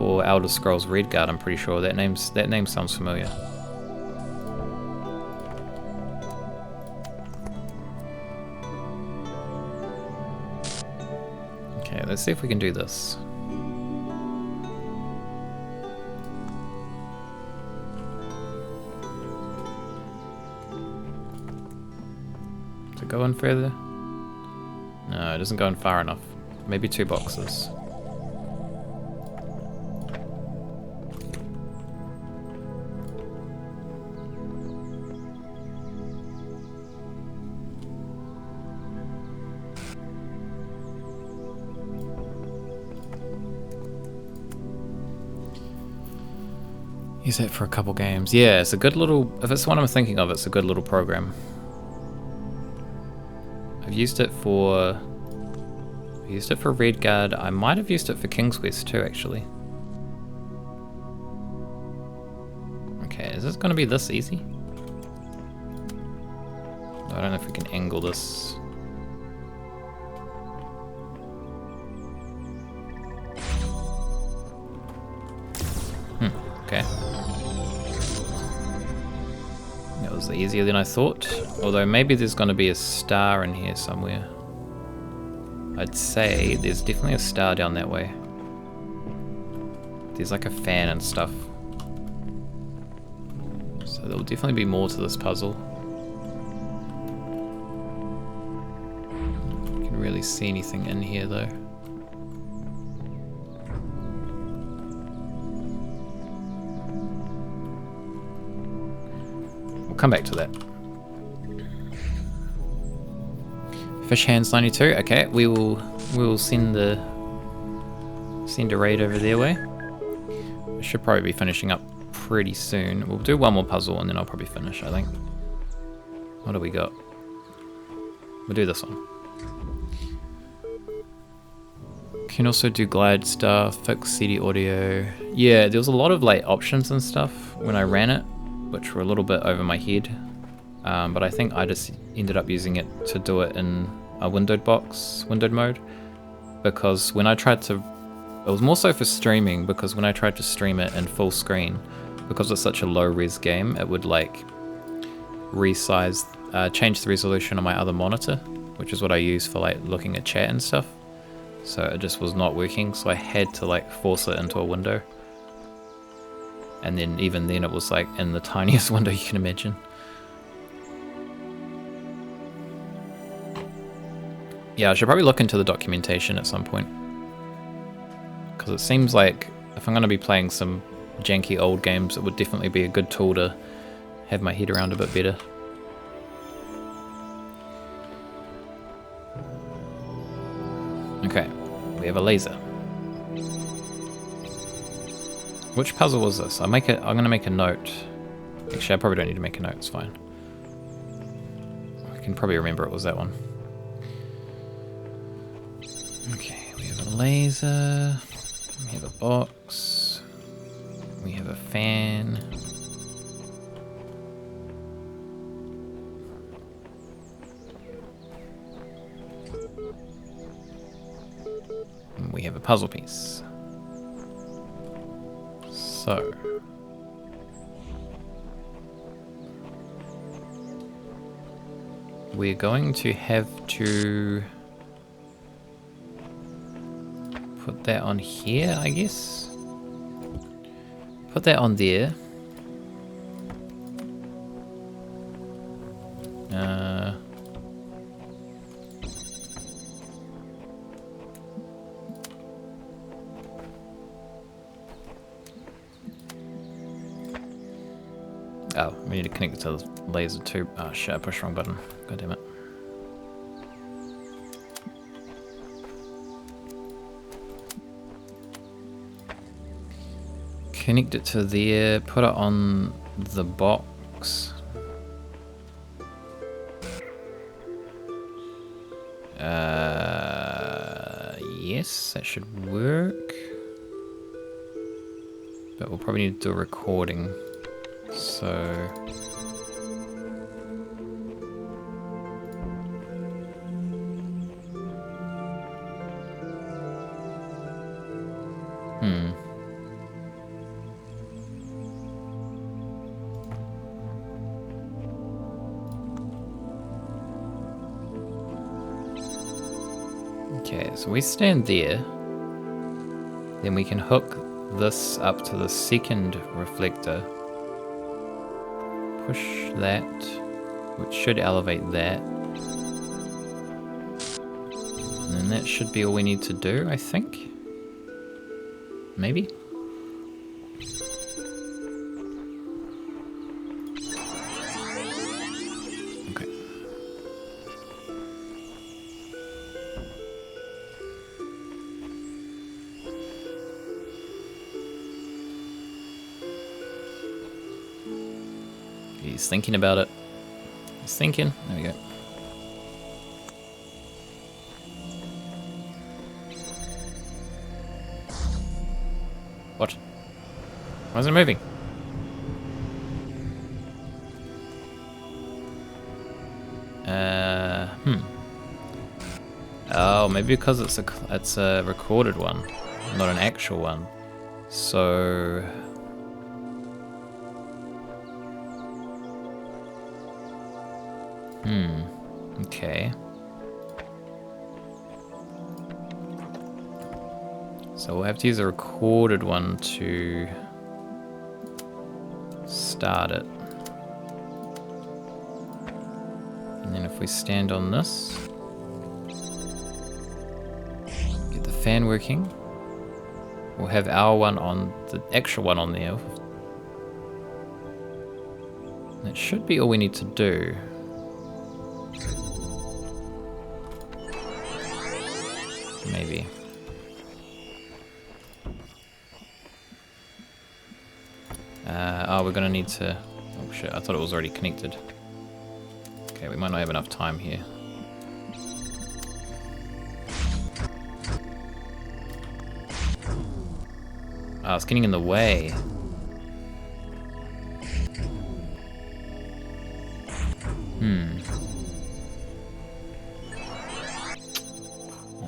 Elder Scrolls Redguard. I'm pretty sure that name sounds familiar. Okay, let's see if we can do this. Does it go in further? No, it doesn't go in far enough. Maybe 2 boxes. Use that for a couple games. Yeah, it's a good little... If it's one I'm thinking of, it's a good little program. I've used it for Redguard. I might have used it for King's Quest too, actually. Okay, is this going to be this easy? I don't know if we can angle this. Okay. That was easier than I thought. Although maybe there's going to be a star in here somewhere. I'd say there's definitely a star down that way. There's like a fan and stuff. So there'll definitely be more to this puzzle. I can't really see anything in here though. We'll come back to that. Fish hands 92. Okay, we will send a raid over their way. We should probably be finishing up pretty soon. We'll do one more puzzle and then I'll probably finish, I think. What do we got? We'll do this one. Can also do glide stuff, fix CD audio. Yeah, there was a lot of like options and stuff when I ran it, which were a little bit over my head. But I think I just ended up using it to do it in a windowed mode. Because when I tried to, it was more so for streaming, because when I tried to stream it in full screen, because it's such a low res game, it would like resize, change the resolution on my other monitor, which is what I use for like looking at chat and stuff. So it just was not working, so I had to like force it into a window. And then even then it was like in the tiniest window you can imagine. Yeah, I should probably look into the documentation at some point. Because it seems like if I'm going to be playing some janky old games, it would definitely be a good tool to have my head around a bit better. Okay, we have a laser. Which puzzle was this? I'm gonna make a note. Actually, I probably don't need to make a note, it's fine. I can probably remember it was that one. Okay, we have a laser, we have a box, we have a fan. And we have a puzzle piece. So, we're going to have to put that on here, I guess. Put that on there. Oh, we need to connect it to the laser too. Oh shit, I pushed the wrong button. God damn it. Connect it to there, put it on the box. Yes, that should work. But we'll probably need to do a recording. So okay, so we stand there, then we can hook this up to the second reflector. Push that, which should elevate that. And then that should be all we need to do, I think. Maybe? Okay. He's thinking about it. He's thinking. There we go. What? Why isn't it moving? Oh, maybe because it's a recorded one, not an actual one. So okay. So we'll have to use a recorded one to start it. And then if we stand on this, get the fan working, we'll have our one on, the actual one on there. That should be all we need to do. Maybe. Oh, we're gonna need to... Oh shit, I thought it was already connected. Okay, we might not have enough time here. Oh, it's getting in the way.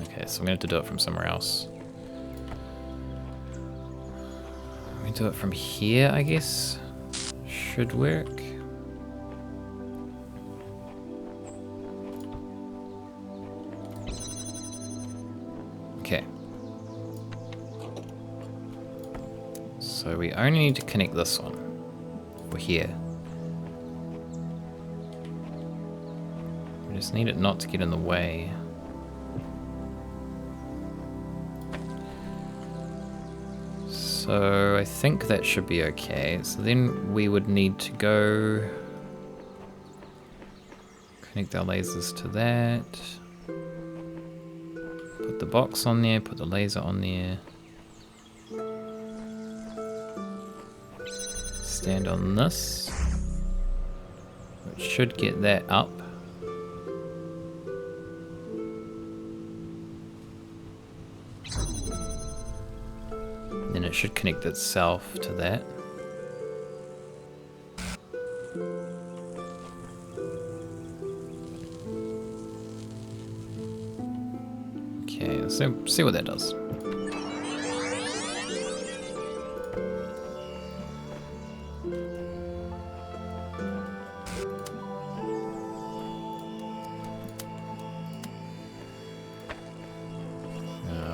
Okay, so I'm gonna have to do it from somewhere else. We do it from here, I guess. Should work. Okay. So we only need to connect this one for here. We just need it not to get in the way. So I think that should be okay. So then we would need to go connect our lasers to that. Put the box on there, put the laser on there. Stand on this, which should get that up. Then it should connect itself to that. Okay, let's see what that does.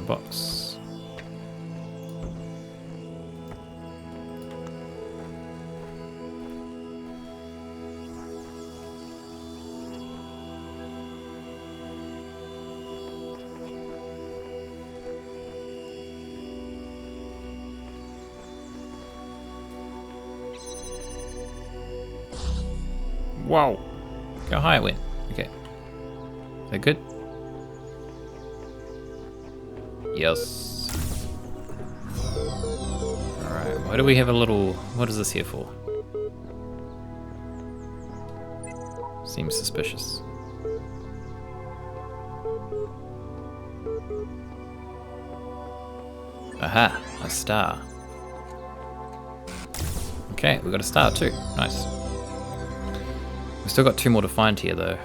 Box. Wow. Look how high it went. Okay. Is that good? Yes. Alright, why do we have a little... What is this here for? Seems suspicious. Aha, a star. Okay, we got a star too. Nice. We've still got 2 more to find here though.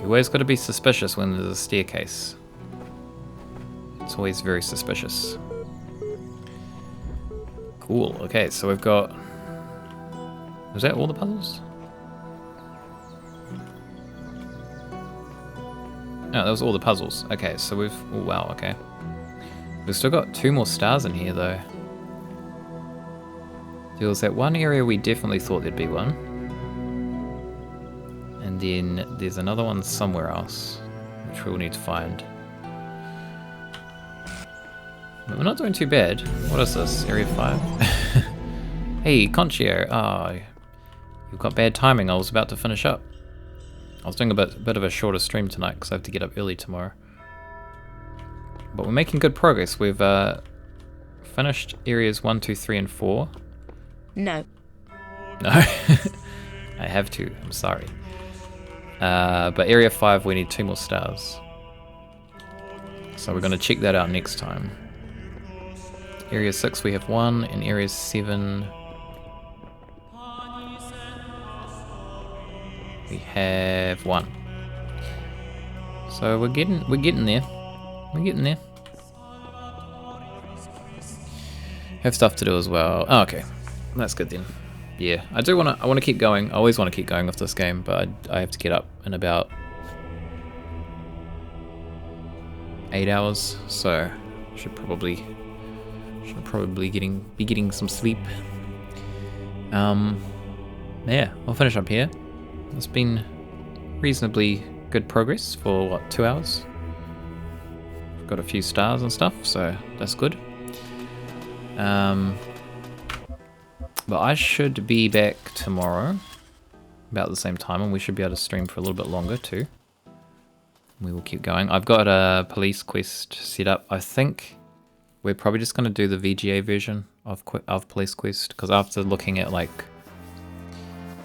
You always got to be suspicious when there's a staircase. It's always very suspicious. Cool, okay, so we've got... Was that all the puzzles? No, that was all the puzzles. Okay, so we've... Oh, wow, okay. We've still got 2 more stars in here, though. There was that one area we definitely thought there'd be one. And then there's another one somewhere else, which we'll need to find. But we're not doing too bad. What is this? Area 5? Hey, Conchio. Oh, you've got bad timing. I was about to finish up. I was doing a bit of a shorter stream tonight because I have to get up early tomorrow. But we're making good progress. We've finished areas 1, 2, 3, and 4. No. No. I have to. I'm sorry. But area 5, we need 2 more stars. So we're going to check that out next time. Area 6, we have 1. And area 7... we have 1. So we're getting there. We're getting there. Have stuff to do as well. Oh, okay, that's good then. Yeah, I want to keep going. I always want to keep going with this game, but I have to get up in about 8 hours, so should probably be getting some sleep. Yeah, I'll finish up here. It's been reasonably good progress for, what, 2 hours? I've got a few stars and stuff, so that's good. But I should be back tomorrow, about the same time, and we should be able to stream for a little bit longer too. we will keep going. I've got a police quest set up. I think we're probably just going to do the VGA version of police quest, because after looking at like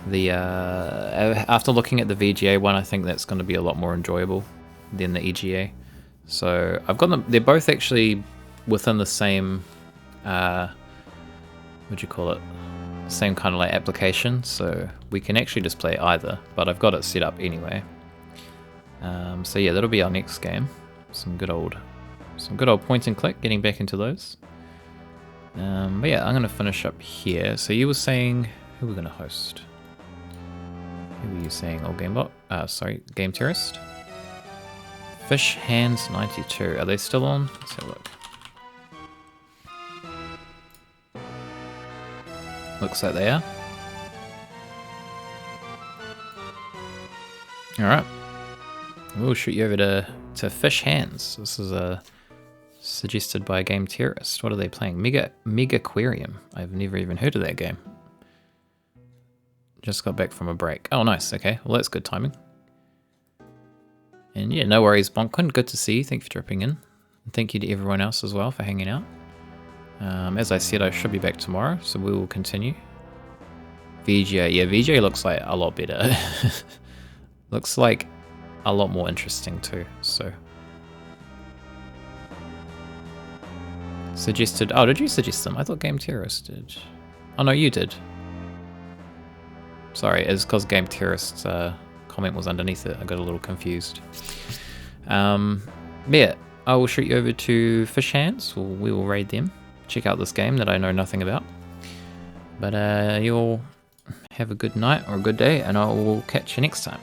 the the VGA one, I think that's going to be a lot more enjoyable than the EGA. So I've got them. They're both actually within the same what'd you call it? Same kind of like application, so we can actually just play either, but I've got it set up anyway. So yeah, that'll be our next game. Some good old point and click, getting back into those. But yeah, I'm gonna finish up here. So you were saying who we're gonna host? Who were you saying? Oh, Gamebot? Sorry, Game Terrorist. Fish Hands 92. Are they still on? Let's have a look. Looks like they are. Alright. We'll shoot you over to Fish Hands. This is suggested by Game Terrorist. What are they playing? Mega Aquarium. I've never even heard of that game. Just got back from a break. Oh, nice. Okay. Well, that's good timing. And yeah, no worries, Bonkwin. Good to see you. Thank you for dropping in. And thank you to everyone else as well for hanging out. As I said, I should be back tomorrow, so we will continue. VGA. Yeah, VGA looks like a lot better. Looks like a lot more interesting too, so. Suggested. Oh, did you suggest them? I thought Game Terrorist did. Oh, no, you did. Sorry, it's because Game Terrorist's comment was underneath it. I got a little confused. Yeah, I will shoot you over to Fish Hands. We will raid them. Check out this game that I know nothing about. But you'll have a good night or a good day, and I will catch you next time.